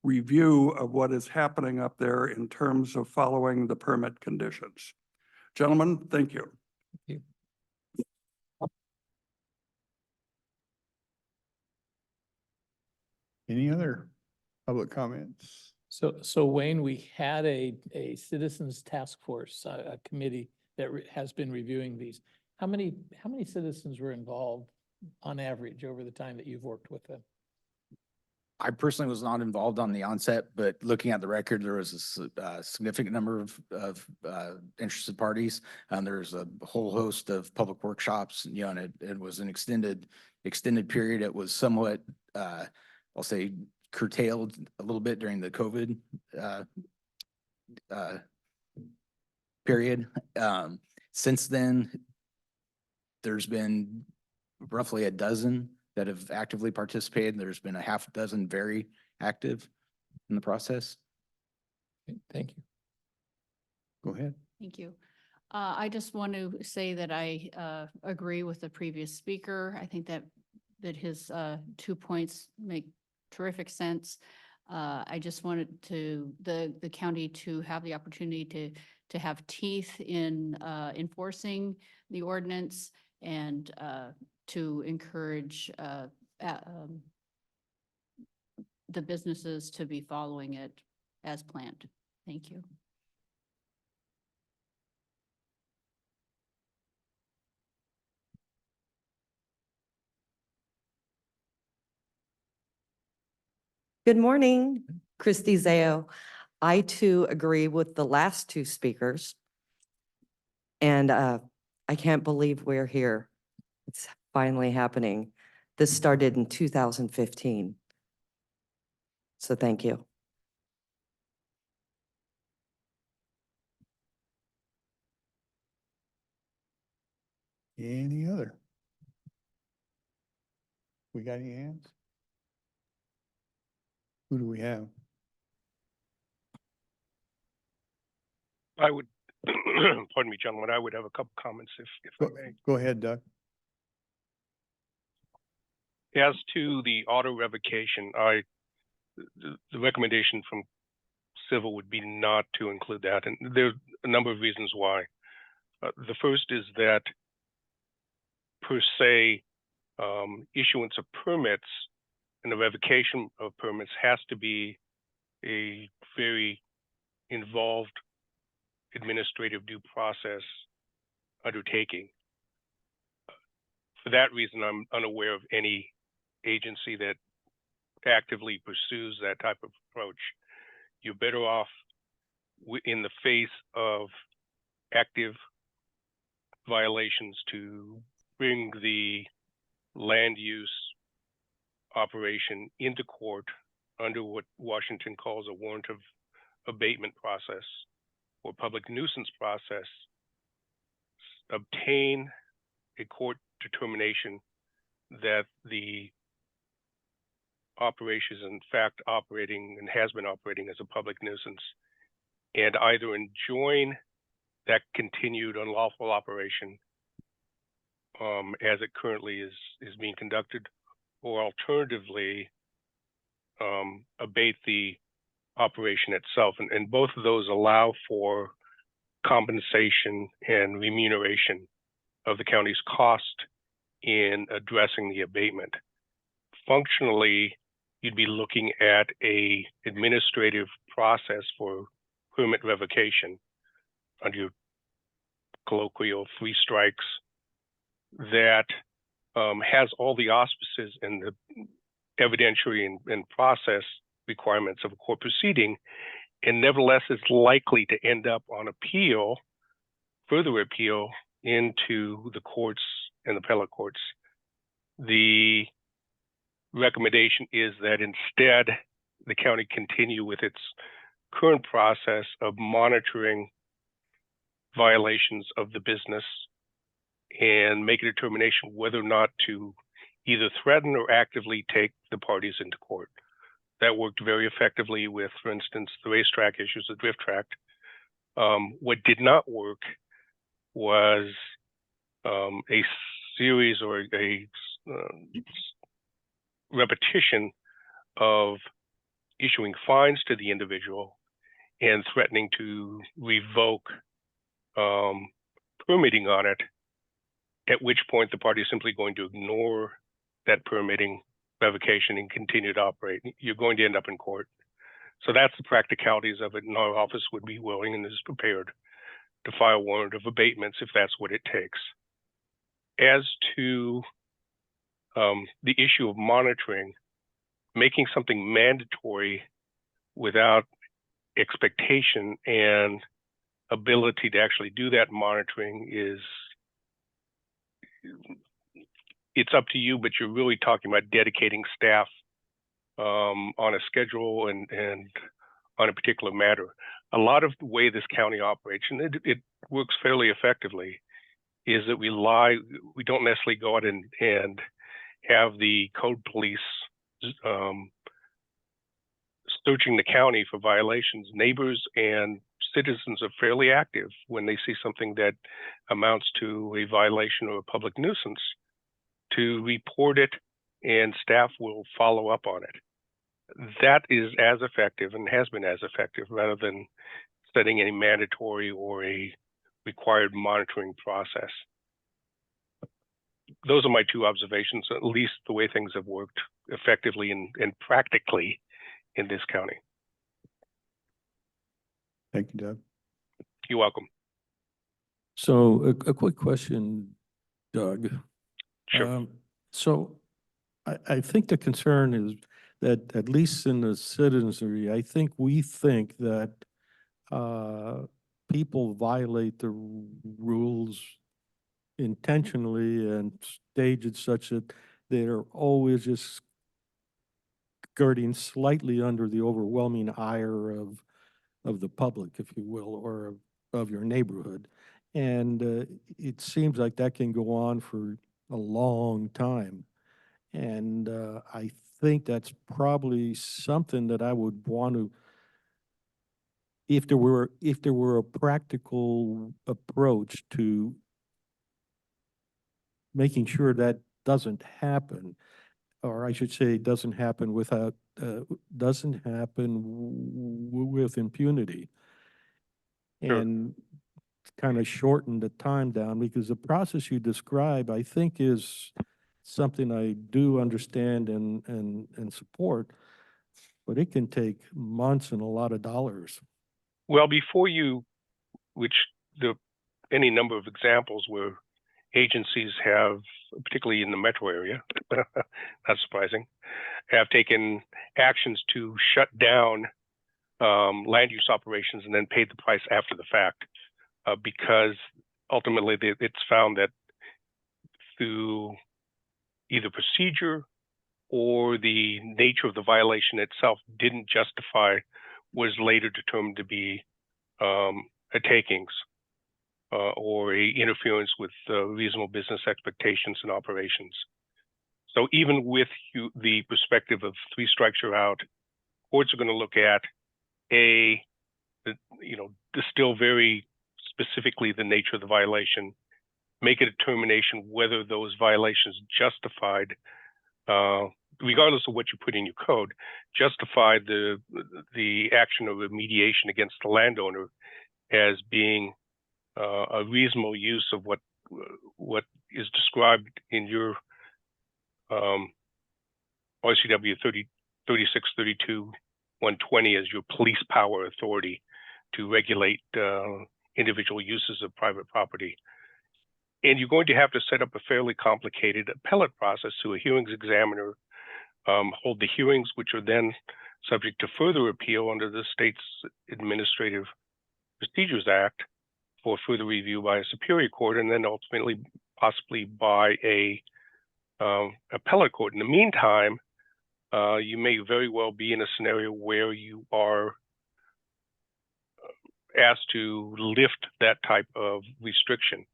review of what is happening up there in terms of following the permit conditions. Gentlemen, thank you. Any other public comments? So Wayne, we had a citizens task force, a committee that has been reviewing these. How many citizens were involved on average over the time that you've worked with them? I personally was not involved on the onset, but looking at the record, there was a significant number of interested parties. There was a whole host of public workshops, you know, and it was an extended period. It was somewhat, I'll say, curtailed a little bit during the COVID period. Since then, there's been roughly a dozen that have actively participated. There's been a half dozen very active in the process. Thank you. Go ahead. Thank you. I just want to say that I agree with the previous speaker. I think that his 2 points make terrific sense. I just wanted the county to have the opportunity to have teeth in enforcing the ordinance and to encourage the businesses to be following it as planned. Thank you. Good morning, Christy Zao. I too agree with the last two speakers. And I can't believe we're here. It's finally happening. This started in 2015. So thank you. Any other? We got any hands? Who do we have? I would, pardon me, gentlemen, I would have a couple comments if I may. Go ahead, Doug. As to the auto revocation, the recommendation from civil would be not to include that. And there are a number of reasons why. The first is that per se, issuance of permits and the revocation of permits has to be a very involved administrative due process undertaking. For that reason, I'm unaware of any agency that actively pursues that type of approach. You're better off in the face of active violations to bring the land use operation into court under what Washington calls a warrant of abatement process or public nuisance process, obtain a court determination that the operation is in fact operating and has been operating as a public nuisance, and either enjoin that continued unlawful operation as it currently is being conducted, or alternatively abate the operation itself. And both of those allow for compensation and remuneration of the county's cost in addressing the abatement. Functionally, you'd be looking at a administrative process for permit revocation under colloquial 3 strikes that has all the auspices and the evidentiary and process requirements of a court proceeding, and nevertheless is likely to end up on appeal, further appeal into the courts and the appellate courts. The recommendation is that instead the county continue with its current process of monitoring violations of the business and make a determination whether or not to either threaten or actively take the parties into court. That worked very effectively with, for instance, the racetrack issues, the drift track. What did not work was a series or a repetition of issuing fines to the individual and threatening to revoke permitting on it, at which point the party is simply going to ignore that permitting revocation and continue to operate. You're going to end up in court. So that's the practicalities of it, and our office would be willing and is prepared to file a warrant of abatements if that's what it takes. As to the issue of monitoring, making something mandatory without expectation and ability to actually do that monitoring it's up to you, but you're really talking about dedicating staff on a schedule and on a particular matter. A lot of the way this county operates, and it works fairly effectively, is that we don't necessarily go out and have the code police searching the county for violations. Neighbors and citizens are fairly active when they see something that amounts to a violation or a public nuisance to report it, and staff will follow up on it. That is as effective and has been as effective rather than setting any mandatory or a required monitoring process. Those are my two observations, at least the way things have worked effectively and practically in this county. Thank you, Doug. You're welcome. So a quick question, Doug. Sure. So I think the concern is that, at least in the citizenry, I think we think that people violate the rules intentionally and stage it such that they're always just skirting slightly under the overwhelming ire of the public, if you will, or of your neighborhood. And it seems like that can go on for a long time. And I think that's probably something that I would want to, if there were a practical approach to making sure that doesn't happen, or I should say doesn't happen with impunity. Sure. And kind of shorten the time down, because the process you describe, I think, is something I do understand and support, but it can take months and a lot of dollars. Well, before you, any number of examples where agencies have, particularly in the metro area, not surprising, have taken actions to shut down land use operations and then paid the price after the fact, because ultimately it's found that through either procedure or the nature of the violation itself didn't justify what is later determined to be a takings or a interference with reasonable business expectations and operations. So even with the perspective of 3 strikes you're out, courts are going to look at still very specifically the nature of the violation, make a determination whether those violations justified, regardless of what you put in your code, justified the action of remediation against the landowner as being a reasonable use of what is described in your RCW 3632-120 as your police power authority to regulate individual uses of private property. And you're going to have to set up a fairly complicated appellate process to a hearings examiner, hold the hearings, which are then subject to further appeal under the state's Administrative Procedures Act for further review by a superior court, and then ultimately possibly by a appellate court. In the meantime, you may very well be in a scenario where you are asked to lift that type of restriction.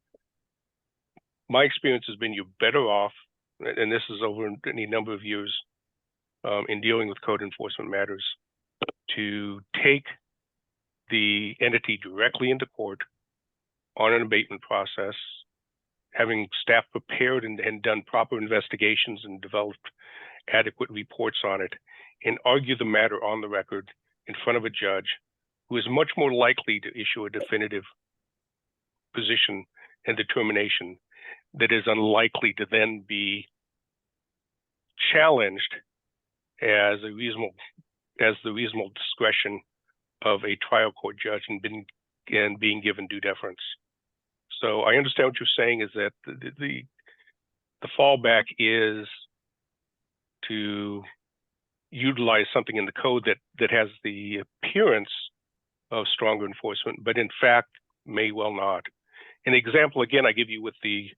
My experience has been you're better off, and this is over any number of years in dealing with code enforcement matters, to take the entity directly into court on an abatement process, having staff prepared and done proper investigations and developed adequate reports on it, and argue the matter on the record in front of a judge who is much more likely to issue a definitive position and determination that is unlikely to then be challenged as the reasonable discretion of a trial court judge and being given due deference. So I understand what you're saying is that the fallback is to utilize something in the code that has the appearance of stronger enforcement, but in fact may well not. An example, again, I give you with the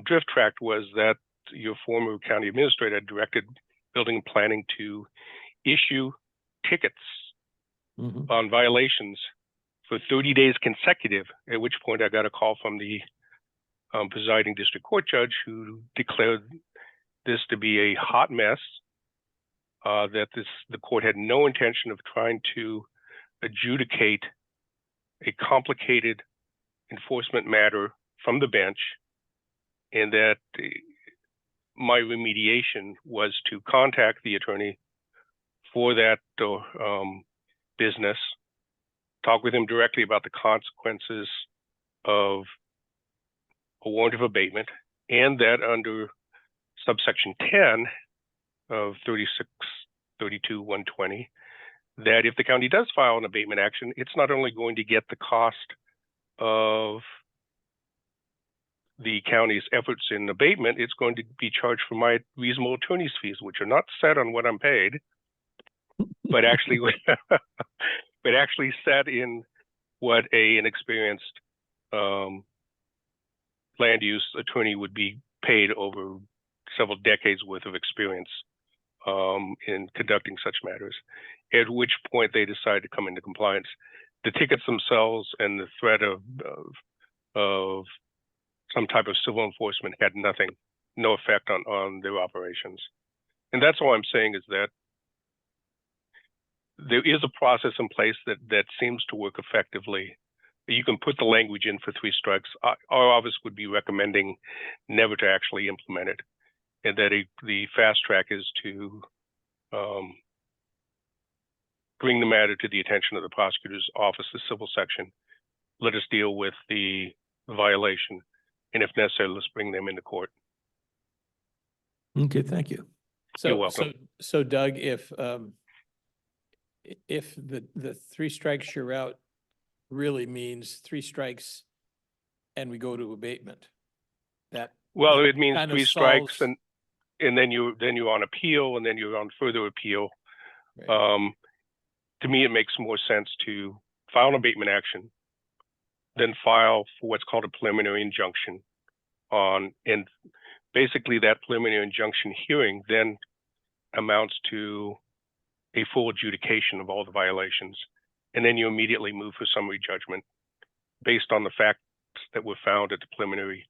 Drift Tract was that your former county administrator directed building and planning to issue tickets on violations for 30 days consecutive, at which point I got a call from the presiding district court judge who declared this to be a hot mess, that the court had no intention of trying to adjudicate a complicated enforcement matter from the bench, and that my remediation was to contact the attorney for that business, talk with him directly about the consequences of a warrant of abatement, and that under subsection 10 of 3632-120, that if the county does file an abatement action, it's not only going to get the cost of the county's efforts in abatement, it's going to be charged for my reasonable attorney's fees, which are not set on what I'm paid, but actually set in what an experienced land use attorney would be paid over several decades worth of experience in conducting such matters, at which point they decide to come into compliance. The tickets themselves and the threat of some type of civil enforcement had no effect on their operations. And that's all I'm saying is that there is a process in place that seems to work effectively. You can put the language in for 3 strikes. Our office would be recommending never to actually implement it, and that the fast track is to bring the matter to the attention of the prosecutor's office, the civil section. Let us deal with the violation, and if necessary, let's bring them into court. Okay, thank you. You're welcome. So Doug, if the 3 strikes you're out really means 3 strikes and we go to abatement, well, that it means kind of 3 strikes solves- and then you're on appeal, and then you're on further appeal. Right. To me, it makes more sense to file an abatement action, then file for what's called a preliminary injunction and basically that preliminary injunction hearing then amounts to a full adjudication of all the violations. And then you immediately move for summary judgment based on the facts that were found at the preliminary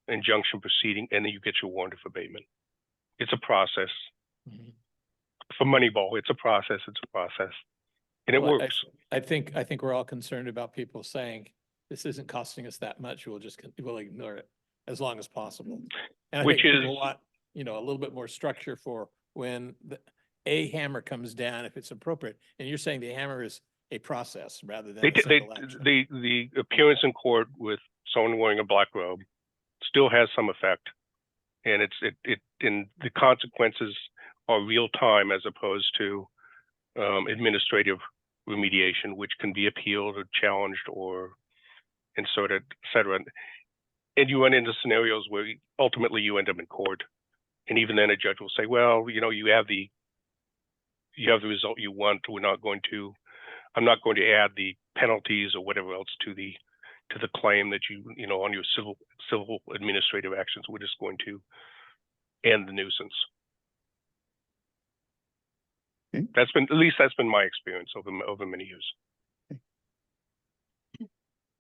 injunction proceeding, and then you get your warrant of abatement. It's a process. For Moneyball, it's a process. And it Well, works. I think we're all concerned about people saying, this isn't costing us that much, we'll ignore it as long as possible. And I Which think people is- want, a little bit more structure for when a hammer comes down, if it's appropriate. And you're saying the hammer is a process rather than a single action. The appearance in court with someone wearing a black robe still has some effect, and and the consequences are real time as opposed to administrative remediation, which can be appealed or challenged or inserted, et cetera. And you run into scenarios where ultimately you end up in court, and even then a judge will say, well, you have the result you want. I'm not going to add the penalties or whatever else to the claim that on your civil administrative actions. We're just going to end the nuisance. Okay. That's been my experience over many years.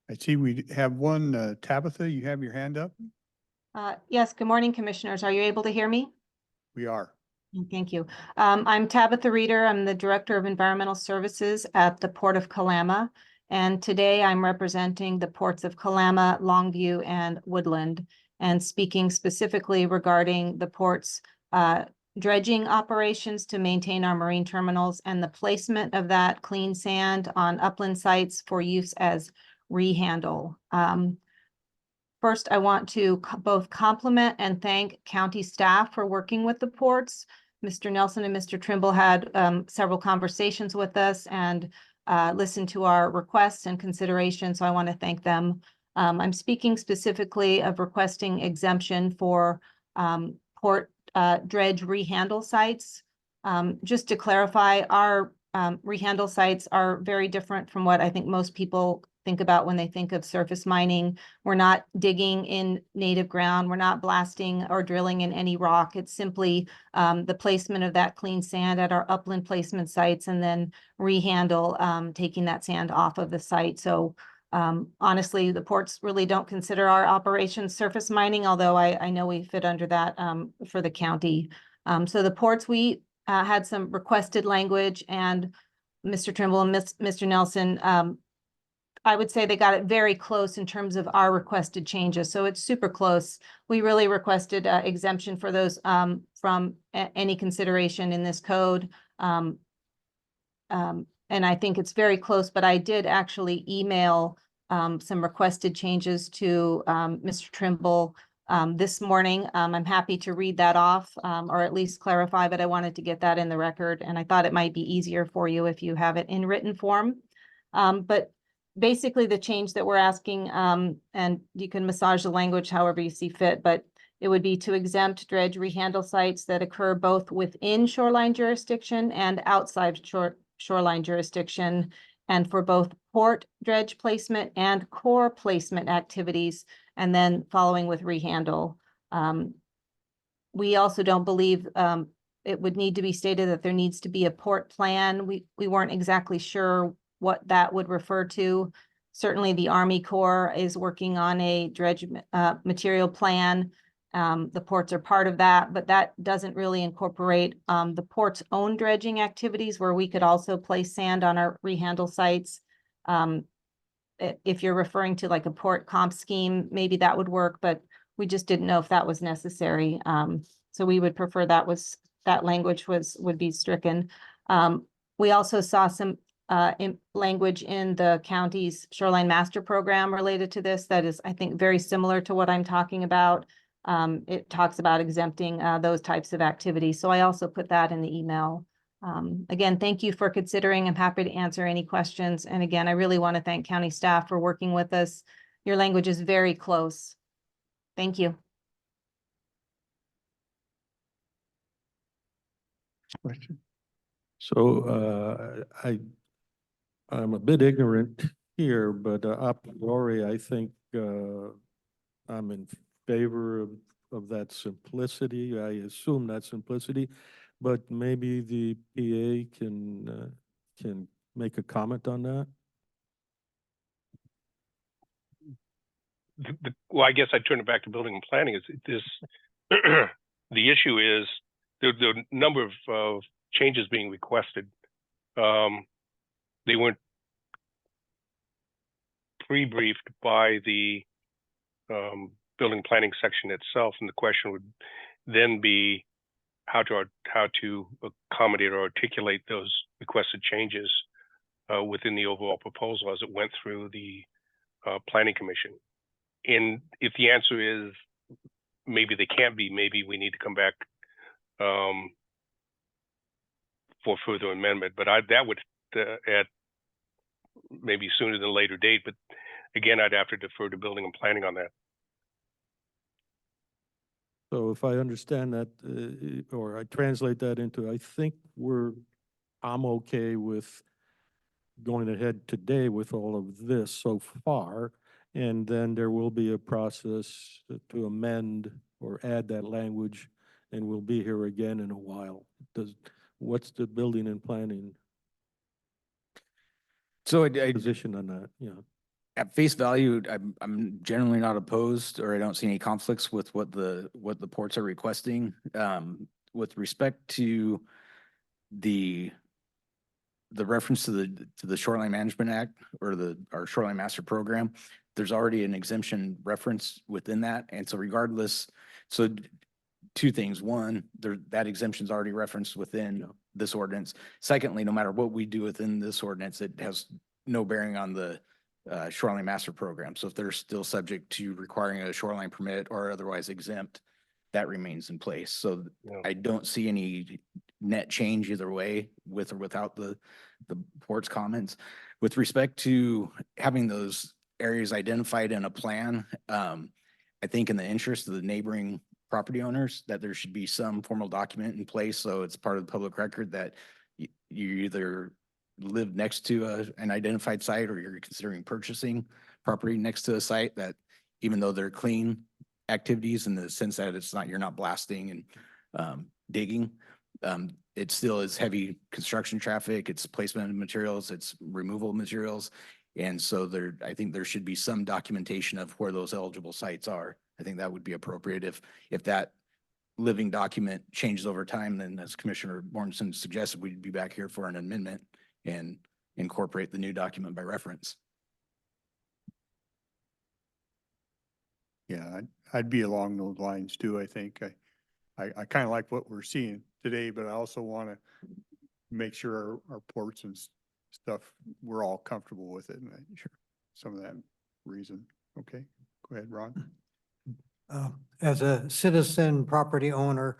I see we have one, Tabitha, you have your hand up? Yes, good morning, Commissioners. Are you able to hear me? We are. Thank you. I'm Tabitha Reeder. I'm the Director of Environmental Services at the Port of Kalama. And today I'm representing the ports of Kalama, Longview, and Woodland, and speaking specifically regarding the port's dredging operations to maintain our marine terminals and the placement of that clean sand on upland sites for use as rehandle. First, I want to both compliment and thank county staff for working with the ports. Mr. Nelson and Mr. Trimble had several conversations with us and listened to our requests and considerations, so I want to thank them. I'm speaking specifically of requesting exemption for port dredge rehandle sites. Just to clarify, our rehandle sites are very different from what I think most people think about when they think of surface mining. We're not digging in native ground. We're not blasting or drilling in any rock. It's simply the placement of that clean sand at our upland placement sites and then rehandle, taking that sand off of the site. So honestly, the ports really don't consider our operations surface mining, although I know we fit under that for the county. So the ports, we had some requested language, and Mr. Trimble and Mr. Nelson, I would say they got it very close in terms of our requested changes. So it's super close. We really requested exemption for those from any consideration in this code. And I think it's very close, but I did actually email some requested changes to Mr. Trimble this morning. I'm happy to read that off or at least clarify, but I wanted to get that in the record. And I thought it might be easier for you if you have it in written form. But basically the change that we're asking, and you can massage the language however you see fit, but it would be to exempt dredge rehandle sites that occur both within shoreline jurisdiction and outside shoreline jurisdiction, and for both port dredge placement and core placement activities, and then following with rehandle. We also don't believe it would need to be stated that there needs to be a port plan. We weren't exactly sure what that would refer to. Certainly the Army Corps is working on a dredge material plan. The ports are part of that, but that doesn't really incorporate the port's own dredging activities where we could also place sand on our rehandle sites. If you're referring to like a port comp scheme, maybe that would work, but we just didn't know if that was necessary. So we would prefer that language would be stricken. We also saw some language in the county's shoreline master program related to this that is, I think, very similar to what I'm talking about. It talks about exempting those types of activities. So I also put that in the email. Again, thank you for considering. I'm happy to answer any questions. And again, I really want to thank county staff for working with us. Your language is very close. Thank you. Question? So I'm a bit ignorant here, but a priori, I think I'm in favor of that simplicity. I assume that simplicity, but maybe the PA can make a comment on that. Well, I guess I turn it back to building and planning. Is this the issue is the number of changes being requested. They weren't pre-briefed by the building planning section itself, and the question would then be how to accommodate or articulate those requested changes within the overall proposal as it went through the planning commission. And if the answer is maybe they can't be, maybe we need to come back for further amendment. But that would at maybe sooner than later date. But again, I'd have to defer to building and planning on that. So if I understand that, or I translate that into, I think I'm okay with going ahead today with all of this so far. And then there will be a process to amend or add that language, and we'll be here again in a while. What's the building and planning So position on that? Yeah. At face value, I'm generally not opposed, or I don't see any conflicts with what the ports are requesting. With respect to the reference to the Shoreline Management Act or our Shoreline Master Program, there's already an exemption reference within that. And so regardless, so two things. One, that exemption is already referenced within this ordinance. Secondly, no matter what we do within this ordinance, it has no bearing on the Shoreline Master Program. So if they're still subject to requiring a shoreline permit or otherwise exempt, that remains in place. So Yeah. I don't see any net change either way, with or without the port's comments. With respect to having those areas identified in a plan, I think in the interest of the neighboring property owners, that there should be some formal document in place, so it's part of the public record that you either live next to an identified site or you're considering purchasing property next to a site, that even though they're clean activities in the sense that it's not, you're not blasting and digging, it still is heavy construction traffic, it's placement of materials, it's removal of materials. And so I think there should be some documentation of where those eligible sites are. I think that would be appropriate. If that living document changes over time, then as Commissioner Morrison suggested, we'd be back here for an amendment and incorporate the new document by reference. Yeah, I'd be along those lines too, I think. I kind of like what we're seeing today, but I also want to make sure our ports and stuff, we're all comfortable with it. And sure, some of that reason. Okay, go ahead, Ron. As a citizen property owner,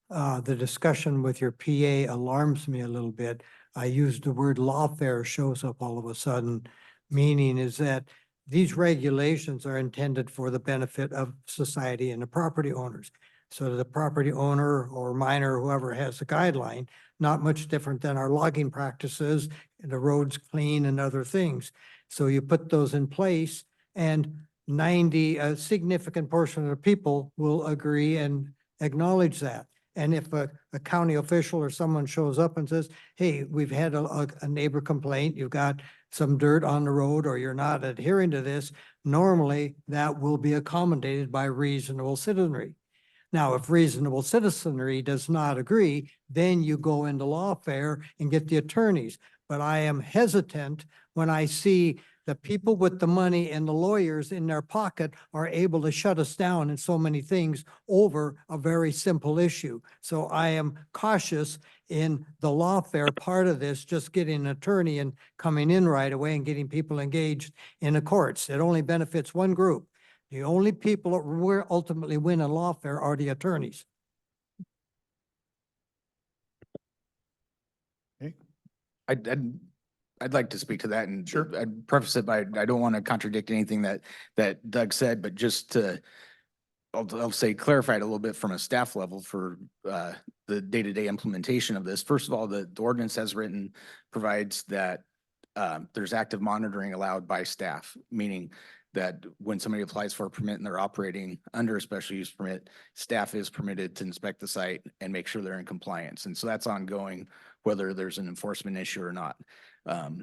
the discussion with your PA alarms me a little bit. I used the word lawfare shows up all of a sudden, meaning is that these regulations are intended for the benefit of society and the property owners. So the property owner or miner, whoever has the guideline, not much different than our logging practices, and the roads clean and other things. So you put those in place, and a significant portion of the people will agree and acknowledge that. And if a county official or someone shows up and says, hey, we've had a neighbor complaint, you've got some dirt on the road, or you're not adhering to this, normally that will be accommodated by reasonable citizenry. Now, if reasonable citizenry does not agree, then you go into lawfare and get the attorneys. But I am hesitant when I see the people with the money and the lawyers in their pocket are able to shut us down in so many things over a very simple issue. So I am cautious in the lawfare part of this, just getting an attorney and coming in right away and getting people engaged in the courts. It only benefits one group. The only people that will ultimately win in lawfare are the attorneys. I'd like to speak to that, and Sure. I'd preface it by, I don't want to contradict anything that Doug said, but just to, I'll say, clarify it a little bit from a staff level for the day-to-day implementation of this. First of all, the ordinance as written provides that there's active monitoring allowed by staff, meaning that when somebody applies for a permit and they're operating under a special use permit, staff is permitted to inspect the site and make sure they're in compliance. And so that's ongoing, whether there's an enforcement issue or not. There's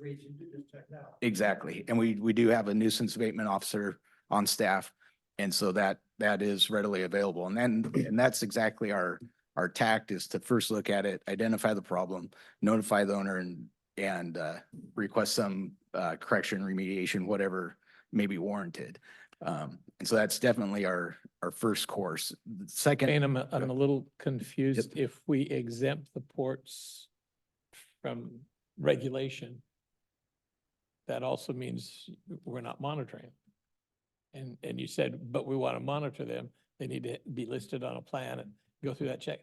reason to just check it out. Exactly. And we do have a nuisance abatement officer on staff. And so that is readily available. And that's exactly our tact, is to first look at it, identify the problem, notify the owner, and request some correction, remediation, whatever may be warranted. And so that's definitely our first course. The second. And I'm a little confused. If we exempt the ports from regulation, that also means we're not monitoring. And you said, but we want to monitor them. They need to be listed on a plan and go through that check.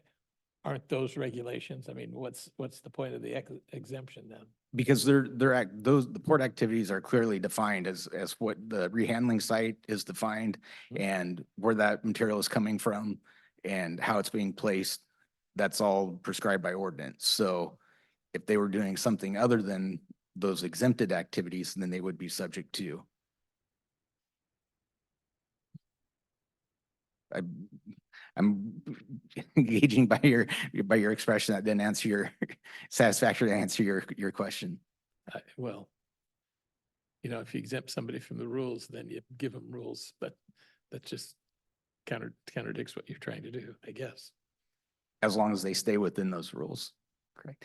Aren't those regulations? I mean, what's the point of the exemption then? Because the port activities are clearly defined as what the rehandling site is defined, and where that material is coming from and how it's being placed. That's all prescribed by ordinance. So if they were doing something other than those exempted activities, then they would be subject to. I'm engaging by your expression. That didn't answer your satisfactory answer your question. Well, you know, if you exempt somebody from the rules, then you give them rules, but that just contradicts what you're trying to do, I guess. As long as they stay within those rules. Correct.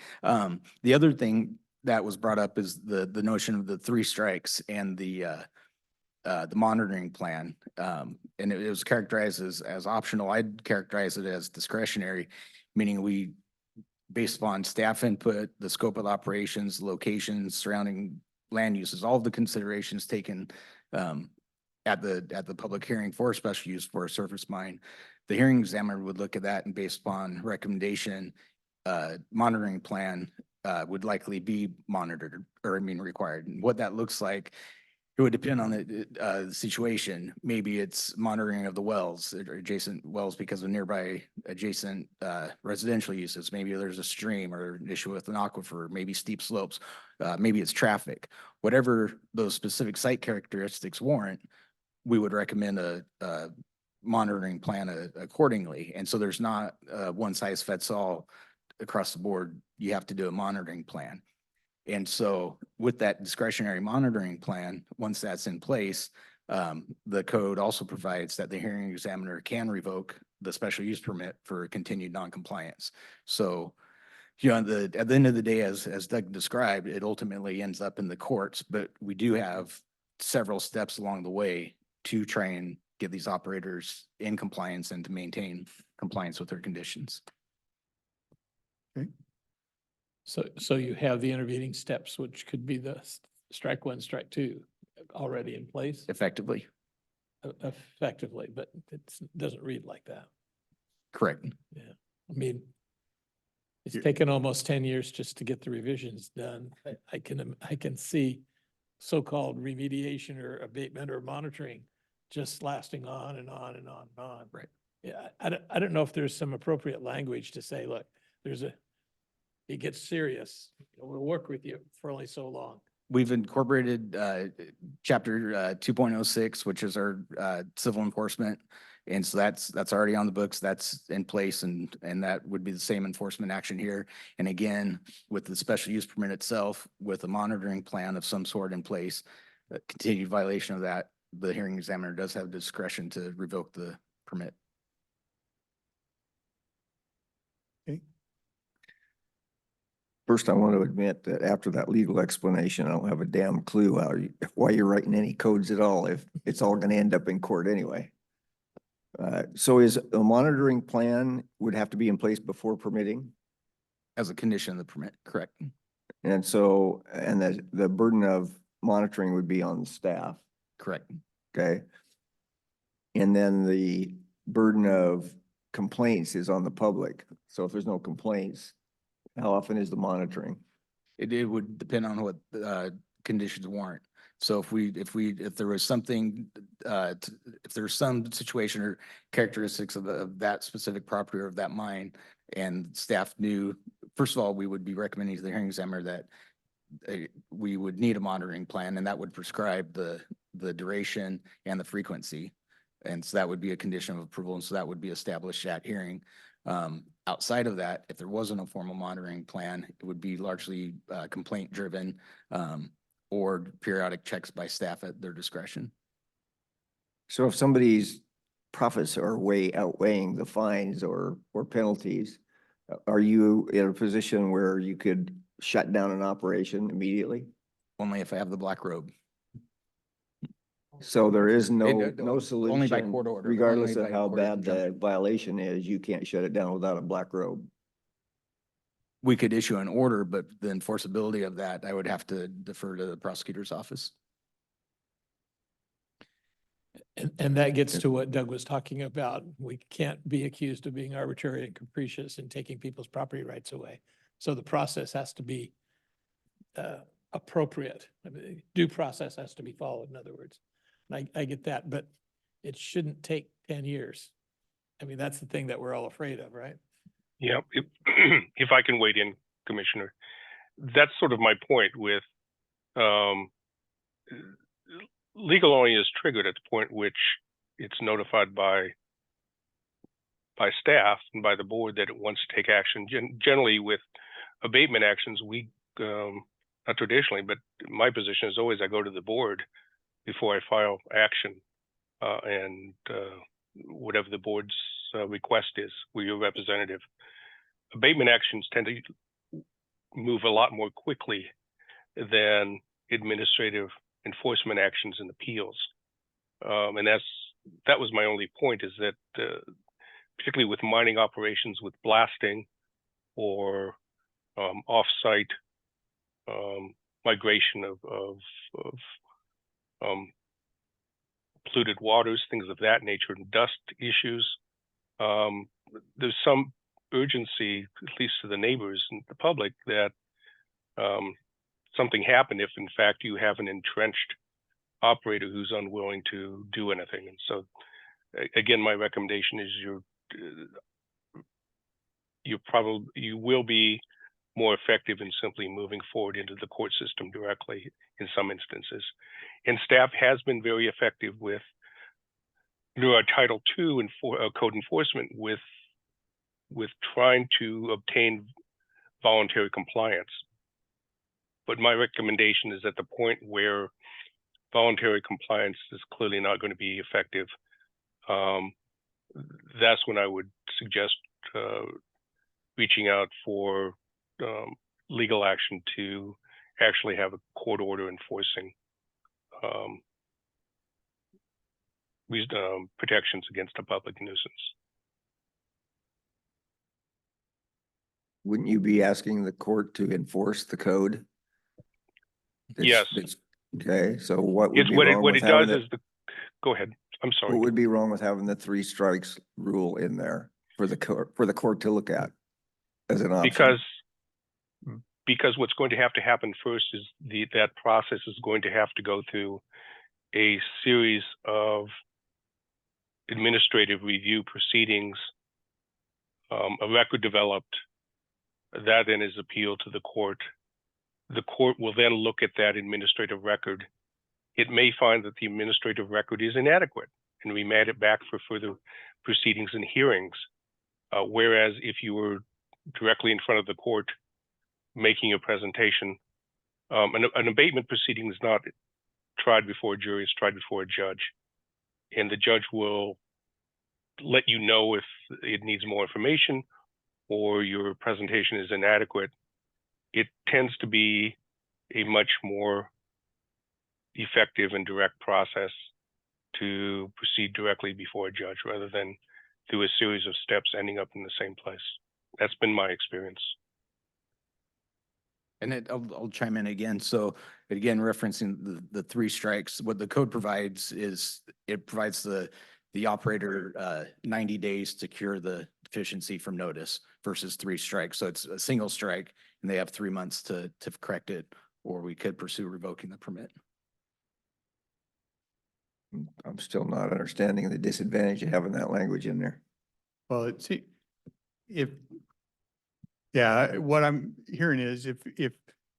The other thing that was brought up is the notion of the 3 strikes and the monitoring plan. And it was characterized as optional. I'd characterize it as discretionary, meaning we, based upon staff input, the scope of the operations, locations, surrounding land uses, all of the considerations taken at the public hearing for special use for a surface mine. The hearing examiner would look at that, and based upon recommendation, monitoring plan would likely be monitored, or required. And what that looks like, it would depend on the situation. Maybe it's monitoring of the wells or adjacent wells because of nearby adjacent residential uses. Maybe there's a stream or an issue with an aquifer, maybe steep slopes, maybe it's traffic. Whatever those specific site characteristics warrant, we would recommend a monitoring plan accordingly. And so there's not one size fits all across the board. You have to do a monitoring plan. And so with that discretionary monitoring plan, once that's in place, the code also provides that the hearing examiner can revoke the special use permit for continued noncompliance. So, you know, at the end of the day, as Doug described, it ultimately ends up in the courts, but we do have several steps along the way to try and get these operators in compliance and to maintain compliance with their conditions. So you have the intervening steps, which could be the strike 1, strike 2 already in place Effectively, effectively, but it doesn't read like that. correct. Yeah. I mean, it's taken almost 10 years just to get the revisions done. I can see so-called remediation or abatement or monitoring just lasting on and on and on and on. Right. Yeah, I don't know if there's some appropriate language to say, look, it gets serious. We'll work with you for only so long. We've incorporated chapter 2.06, which is our civil enforcement. And so that's already on the books, that's in place, and that would be the same enforcement action here. And again, with the special use permit itself, with a monitoring plan of some sort in place, continued violation of that, the hearing examiner does have discretion to revoke the permit. First, I want to admit that after that legal explanation, I don't have a damn clue why you're writing any codes at all if it's all going to end up in court anyway. So is a monitoring plan would have to be in place before permitting? As a condition of the permit, correct. And so, and the burden of monitoring would be on the staff, Correct. okay? And then the burden of complaints is on the public. So if there's no complaints, how often is the monitoring? It would depend on what conditions warrant. So if there was something, if there's some situation or characteristics of that specific property or of that mine, and staff knew, first of all, we would be recommending to the hearing examiner that we would need a monitoring plan, and that would prescribe the duration and the frequency. And so that would be a condition of approval, and so that would be established at hearing. Outside of that, if there wasn't a formal monitoring plan, it would be largely complaint driven or periodic checks by staff at their discretion. So if somebody's profits are way outweighing the fines or penalties, are you in a position where you could shut down an operation immediately? Only if I have the black robe. So there is no Only solution, by court order. regardless Only of by how court of bad the injunction. violation is, you can't shut it down without a black robe. We could issue an order, but the enforceability of that, I would have to defer to the prosecutor's office. And that gets to what Doug was talking about. We can't be accused of being arbitrary and capricious and taking people's property rights away. So the process has to be appropriate. I mean, due process has to be followed, in other words. And I get that, but it shouldn't take 10 years. I mean, that's the thing that we're all afraid of, right? Yeah, if I can wade in, Commissioner, that's sort of my point with legal only is triggered at the point which it's notified by staff and by the board that it wants to take action. Generally, with abatement actions, we not traditionally, but my position is always I go to the board before I file action. And whatever the board's request is, we're your representative. Abatement actions tend to move a lot more quickly than administrative enforcement actions and appeals. And that was my only point, is that particularly with mining operations, with blasting or off-site migration of polluted waters, things of that nature, and dust issues, there's some urgency, at least to the neighbors and the public, that something happen if in fact you have an entrenched operator who's unwilling to do anything. And so again, my recommendation is you will be more effective in simply moving forward into the court system directly in some instances. And staff has been very effective with our Title II and code enforcement with trying to obtain voluntary compliance. But my recommendation is at the point where voluntary compliance is clearly not going to be effective, that's when I would suggest reaching out for legal action to actually have a court order enforcing protections against a public nuisance. Wouldn't you be asking the court to enforce the code? Yes. Okay, so what would It's be what wrong with it does having is go ahead. I'm sorry. what would be wrong with having the 3 strikes rule in there for the court to look at as an option? Because what's going to happen first is that process is going to have to go through a series of administrative review proceedings, a record developed, that then is appealed to the court. The court will then look at that administrative record. It may find that the administrative record is inadequate and remand it back for further proceedings and hearings. Whereas if you were directly in front of the court making a presentation, an abatement proceeding is not tried before a jury, it's tried before a judge. And the judge will let you know if it needs more information or your presentation is inadequate. It tends to be a much more effective and direct process to proceed directly before a judge rather than through a series of steps ending up in the same place. That's been my experience. And I'll chime in again. So again, referencing the 3 strikes, what the code provides is it provides the operator 90 days to cure the deficiency from notice versus 3 strikes. So it's a single strike and they have 3 months to correct it, or we could pursue revoking the permit. I'm still not understanding the disadvantage of having that language in there. Well, what I'm hearing is if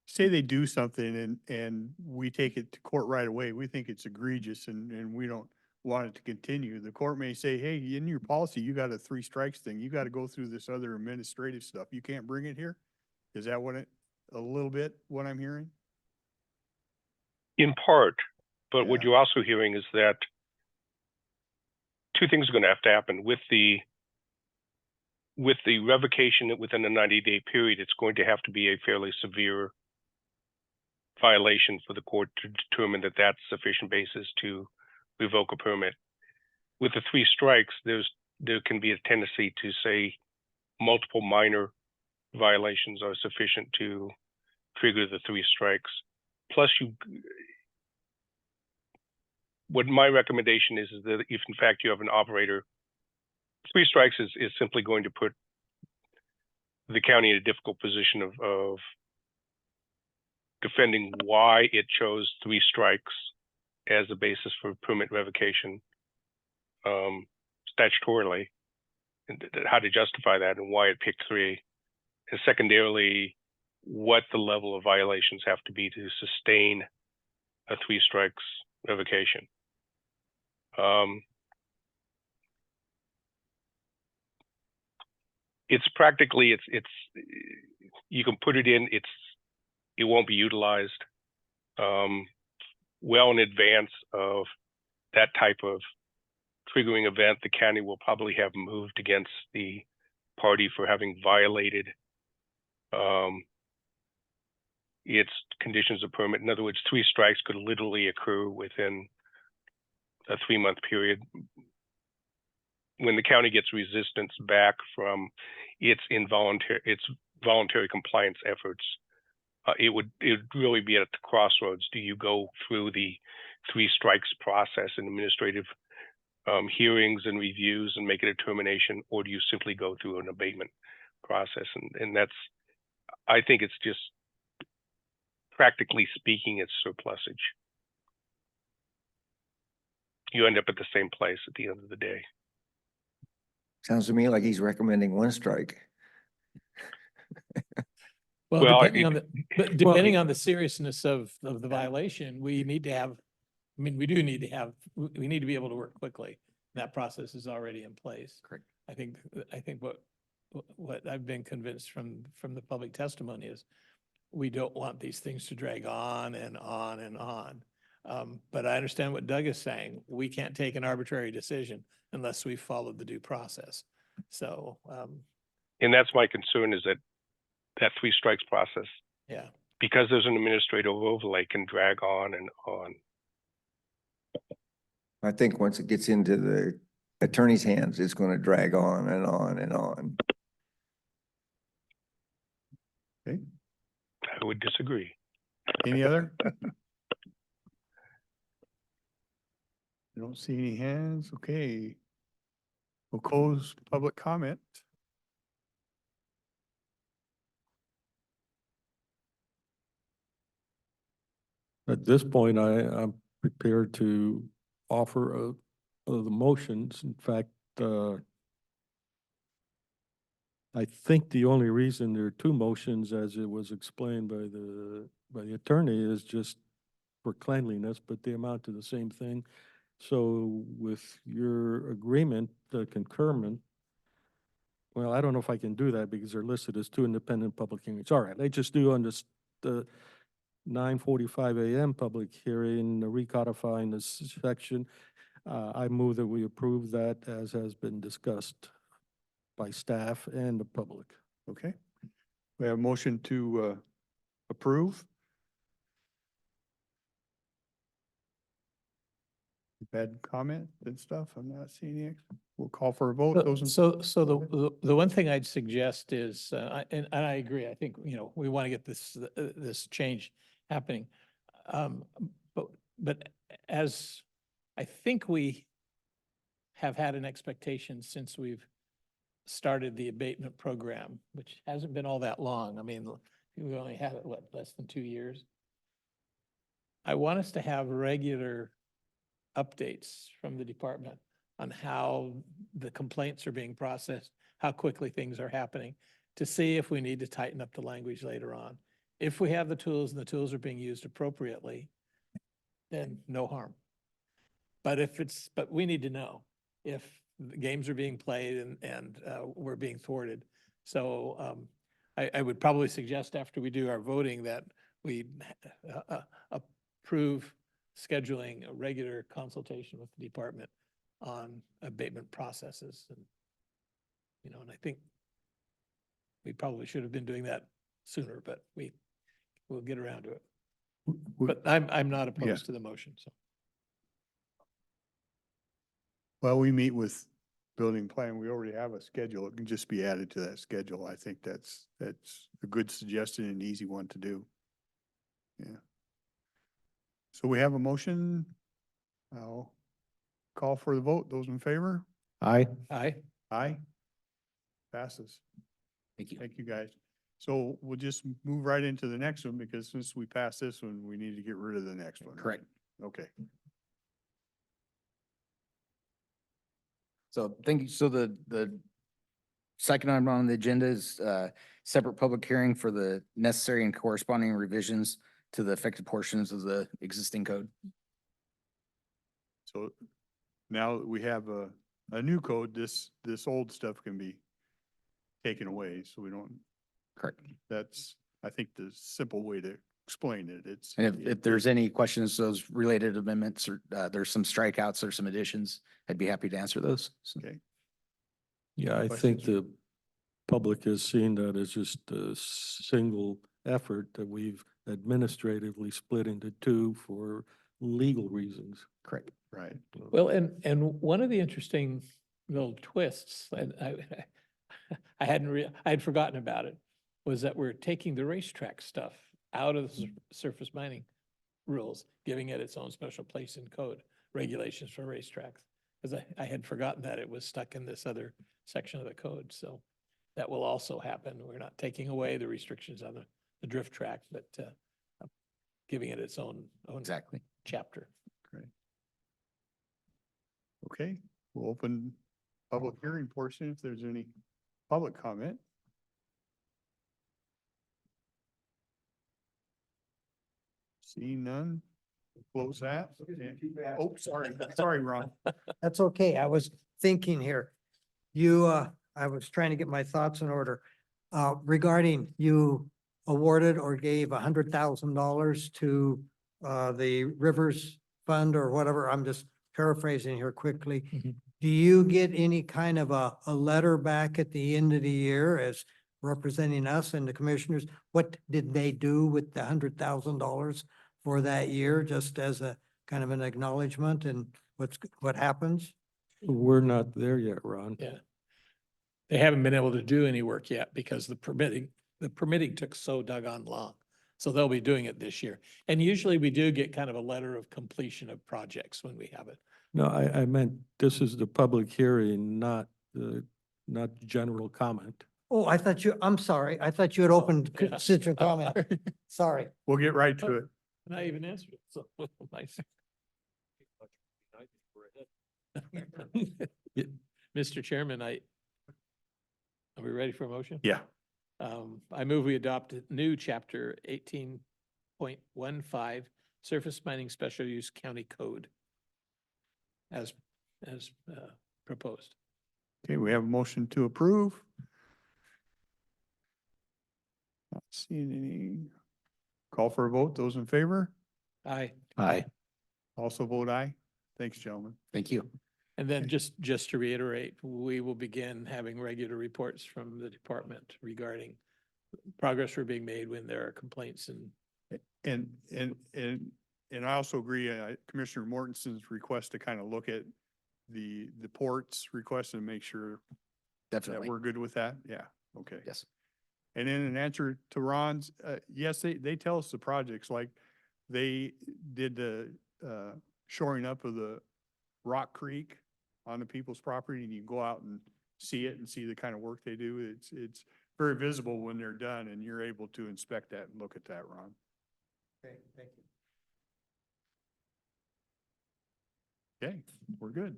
say they do something and we take it to court right away, we think it's egregious and we don't want it to continue. The court may say, hey, in your policy, you got a 3 strikes thing. You got to go through this other administrative stuff. You can't bring it here. Is that a little bit what I'm hearing? In part, but what you're also hearing is that 2 things are going to have to happen with the revocation within a 90-day period. It's going to have to be a fairly severe violation for the court to determine that that's sufficient basis to revoke a permit. With the 3 strikes, there can be a tendency to say multiple minor violations are sufficient to trigger the 3 strikes. Plus, what my recommendation is that if in fact you have an operator, 3 strikes is simply going to put the county in a difficult position of defending why it chose 3 strikes as a basis for permit revocation statutorily, and how to justify that and why it picked 3. And secondarily, what the level of violations have to be to sustain a 3 strikes revocation. It's practically, you can put it in, it won't be utilized well in advance of that type of triggering event. The county will probably have moved against the party for having violated its conditions of permit. In other words, 3 strikes could literally occur within a 3-month period. When the county gets resistance back from its voluntary compliance efforts, it would really be at the crossroads. Do you go through the 3 strikes process and administrative hearings and reviews and make a determination, or do you simply go through an abatement process? And that's, I think it's just, practically speaking, it's surplusage. You end up at the same place at the end of the day. Sounds to me like he's recommending 1 strike. Well, Well, depending on the seriousness of the violation, we need to have, I mean, we need to be able to work quickly. That process is already in place. Correct. I think what I've been convinced from the public testimony is we don't want these things to drag on and on and on. But I understand what Doug is saying. We can't take an arbitrary decision unless we followed the due process. So, and that's my concern, is that 3 strikes process, yeah. because there's an administrative overlay, can drag on and on. I think once it gets into the attorney's hands, it's going to drag on and on and on. Okay, I would disagree. any other? I don't see any hands. Okay. We'll close public comment. At this point, I'm prepared to offer the motions. In fact, I think the only reason there are 2 motions, as it was explained by the attorney, is just for cleanliness, but they amount to the same thing. So with your agreement, concurrent, well, I don't know if I can do that because they're listed as 2 independent public hearings. All right, let's just do on this, the 9:45 a.m. public hearing, recodifying this section. I move that we approve that as has been discussed by staff and the public. Okay. We have a motion to approve. Bad comment and stuff. I'm not seeing any. We'll call for a vote. Those in- So the one thing I'd suggest is, and I agree, I think, we want to get this change happening. But as I think we have had an expectation since we've started the abatement program, which hasn't been all that long. I mean, we only had it, less than 2 years. I want us to have regular updates from the department on how the complaints are being processed, how quickly things are happening, to see if we need to tighten up the language later on. If we have the tools and the tools are being used appropriately, then no harm. But we need to know if the games are being played and we're being thwarted. So I would probably suggest after we do our voting that we approve scheduling a regular consultation with the department on abatement processes. And, and I think we probably should have been doing that sooner, but we'll get around to it. But I'm not opposed to the motion, so. Well, we meet with building plan. We already have a schedule. It can just be added to that schedule. I think that's a good suggestion and easy one to do. Yeah. So we have a motion. I'll call for the vote. Those in favor? Aye. Aye. Aye. Passes. Thank you. Thank you, guys. So we'll just move right into the next one because since we passed this one, we need to get rid of the next one. right? Correct. Okay. So thank you. So the second item on the agenda is separate public hearing for the necessary and corresponding revisions to the affected portions of the existing code. So now that we have a new code, this old stuff can be taken away, so we don't. Correct. That's I think the simple way to explain it, it's. And if there's any questions, those related amendments or there's some strikeouts or some additions, I'd be happy to answer those. So- Okay. Yeah, I think the public has seen that as just a single effort that we've administratively split into two for legal reasons. Correct. Right. Well, and one of the interesting little twists, and I I had forgotten about it, was that we're taking the racetrack stuff out of the surface mining rules, giving it its own special place in code, regulations for racetracks. Because I had forgotten that it was stuck in this other section of the code, so that will also happen. We're not taking away the restrictions on the drift track, but giving it its own Exactly. chapter. Great. Okay, we'll open public hearing portion if there's any public comment. Seeing none, close that. Oh, sorry, Ron. That's okay. I was thinking here. I was trying to get my thoughts in order. Regarding you awarded or gave $100,000 to the Rivers Fund or whatever. I'm just paraphrasing here quickly. Mhm. Do you get any kind of a letter back at the end of the year as representing us and the commissioners? What did they do with the $100,000 for that year, just as a kind of an acknowledgement and what happens? We're not there yet, Ron. Yeah. They haven't been able to do any work yet because the permitting took so doggone long. So they'll be doing it this year. And usually we do get kind of a letter of completion of projects when we have it. No, I meant this is the public hearing, not general comment. Oh, I'm sorry. I thought you had opened Oh, yeah. constituent comment. Sorry. We'll get right to it. And I even answered it, so nice. Mr. Chairman, are we ready for a motion? Yeah. I move we adopt a new chapter 18.15 Surface Mining Special Use County Code as proposed. Okay, we have a motion to approve. Not seeing any. Call for a vote. Those in favor? Aye. Aye. Also vote aye. Thanks, gentlemen. Thank you. And then just to reiterate, we will begin having regular reports from the department regarding progress we're being made when there are complaints and And I also agree, Commissioner Mortensen's request to kind of look at the ports request and make sure that Definitely. we're good with that. Yeah, okay. Yes. And then in answer to Ron's, yes, they tell us the projects, like they did the shoring up of the Rock Creek on the people's property, and you go out and see it and see the kind of work they do. It's very visible when they're done, and you're able to inspect that and look at that, Ron. Okay, thank you. Okay, we're good.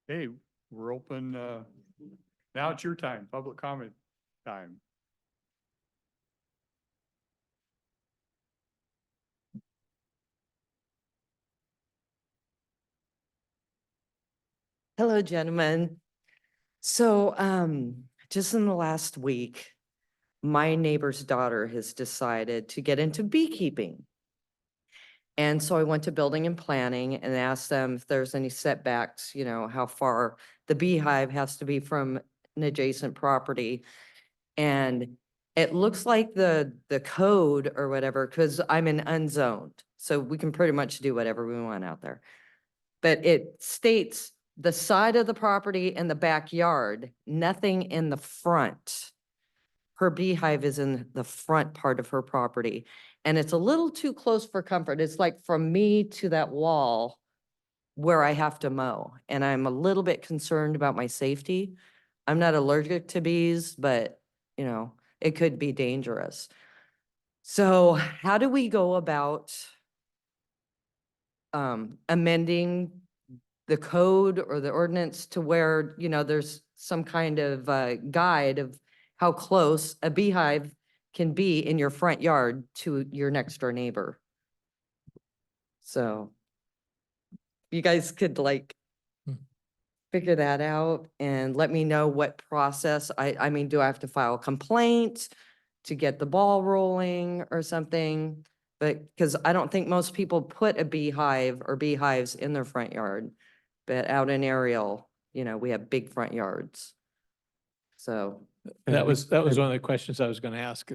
Hey, we're open, now it's your time, public comment time. Hello, gentlemen. So, just in the last week, my neighbor's daughter has decided to get into beekeeping. And so I went to building and planning and asked them if there's any setbacks, you know, how far the beehive has to be from an adjacent property. And it looks like the code or whatever, because I'm in unzoned, so we can pretty much do whatever we want out there. But it states the side of the property and the backyard, nothing in the front. Her beehive is in the front part of her property, and it's a little too close for comfort. It's like from me to that wall where I have to mow, and I'm a little bit concerned about my safety. I'm not allergic to bees, but you know, it could be dangerous. So how do we go about amending the code or the ordinance to where, you know, there's some kind of guide of how close a beehive can be in your front yard to your next door neighbor? So you guys could like figure that out and let me know what process. I mean, do I have to file a complaint? to get the ball rolling or something. But, because I don't think most people put a beehive or beehives in their front yard. But out in Ariel, you know, we have big front yards. So, That was one and- of the questions I was going to ask.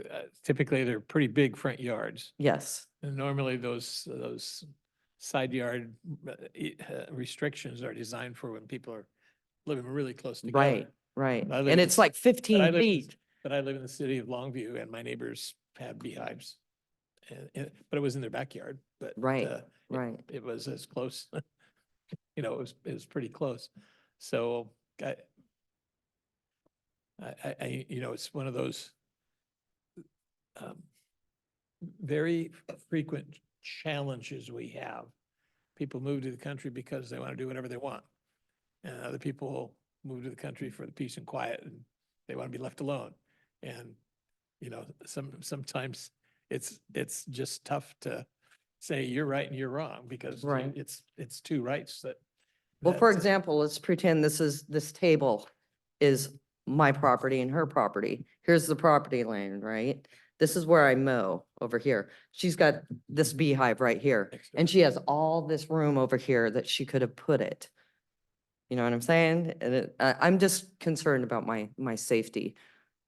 Typically, they're pretty big front yards. yes, And normally those side yard restrictions are designed for when people are living really close together. right, right. I live And in it's the- like But I 15 live in the- feet. But I live in the city of Longview and my neighbors have beehives. But it was in their backyard, but. Right, it- right. It was as close, you know, it was pretty close. So you know, it's one of those very frequent challenges we have. People move to the country because they want to do whatever they want. And other people move to the country for the peace and quiet and they want to be left alone. And, you know, sometimes it's just tough to say you're right and you're wrong because Right. it's two rights that. Well, for that- example, let's pretend this table is my property and her property. Here's the property line, right? This is where I mow over here. She's got this beehive right here. Next door. And she has all this room over here that she could have put it. You know what I'm saying? And I'm just concerned about my safety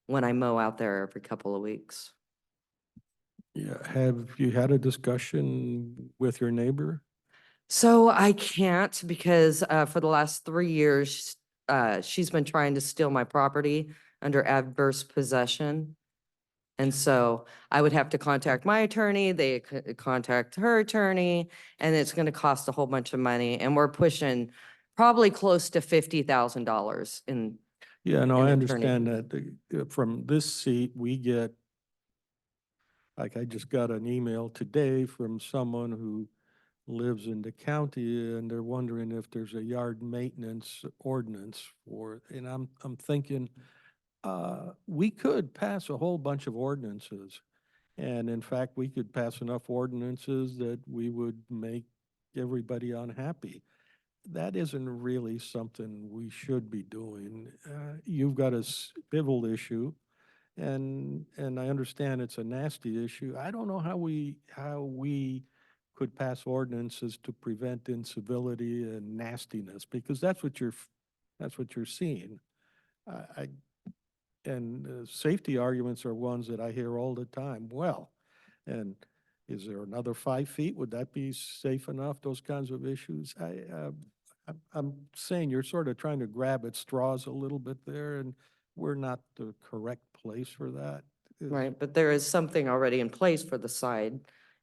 when I mow out there every couple of weeks. Yeah, have you had a discussion with your neighbor? So I can't because for the last 3 years, she's been trying to steal my property under adverse possession. And so I would have to contact my attorney, they contact her attorney, and it's going to cost a whole bunch of money. And we're pushing probably close to $50,000 in, Yeah, no, an I attorney. understand that from this seat, we get, like I just got an email today from someone who lives in the county and they're wondering if there's a yard maintenance ordinance for, and I'm thinking, we could pass a whole bunch of ordinances. And in fact, we could pass enough ordinances that we would make everybody unhappy. That isn't really something we should be doing. You've got a civil issue, and I understand it's a nasty issue. I don't know how we could pass ordinances to prevent incivility and nastiness, because that's what you're seeing. Safety arguments are ones that I hear all the time. Well, and is there another 5 feet? Would that be safe enough? Those kinds of issues. I'm saying you're sort of trying to grab at straws a little bit there, and we're not the correct place for that. right? But there is something already in place for the side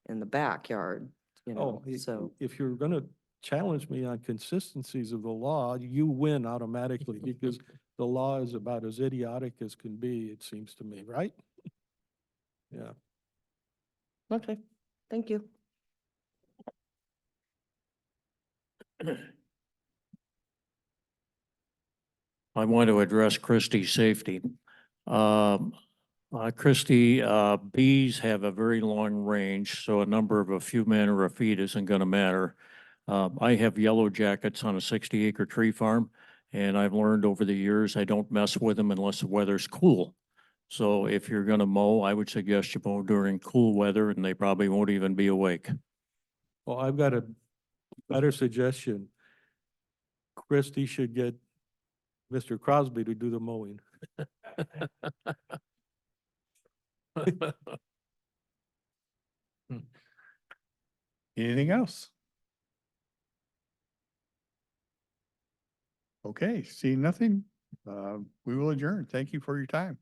and the backyard, you know, Oh, so. if you're gonna challenge me on consistencies of the law, you win automatically because the law is about as idiotic as can be, it seems to me, right? Yeah. Okay, thank you. I want to address Christie's safety. Christie, bees have a very long range, so a number of a few men or a feet isn't going to matter. I have yellow jackets on a 60-acre tree farm, and I've learned over the years I don't mess with them unless the weather's cool. So if you're going to mow, I would suggest you mow during cool weather, and they probably won't even be awake. Well, I've got a better suggestion. Christie should get Mr. Crosby to do the mowing. Anything else? Okay, seeing nothing, we will adjourn. Thank you for your time.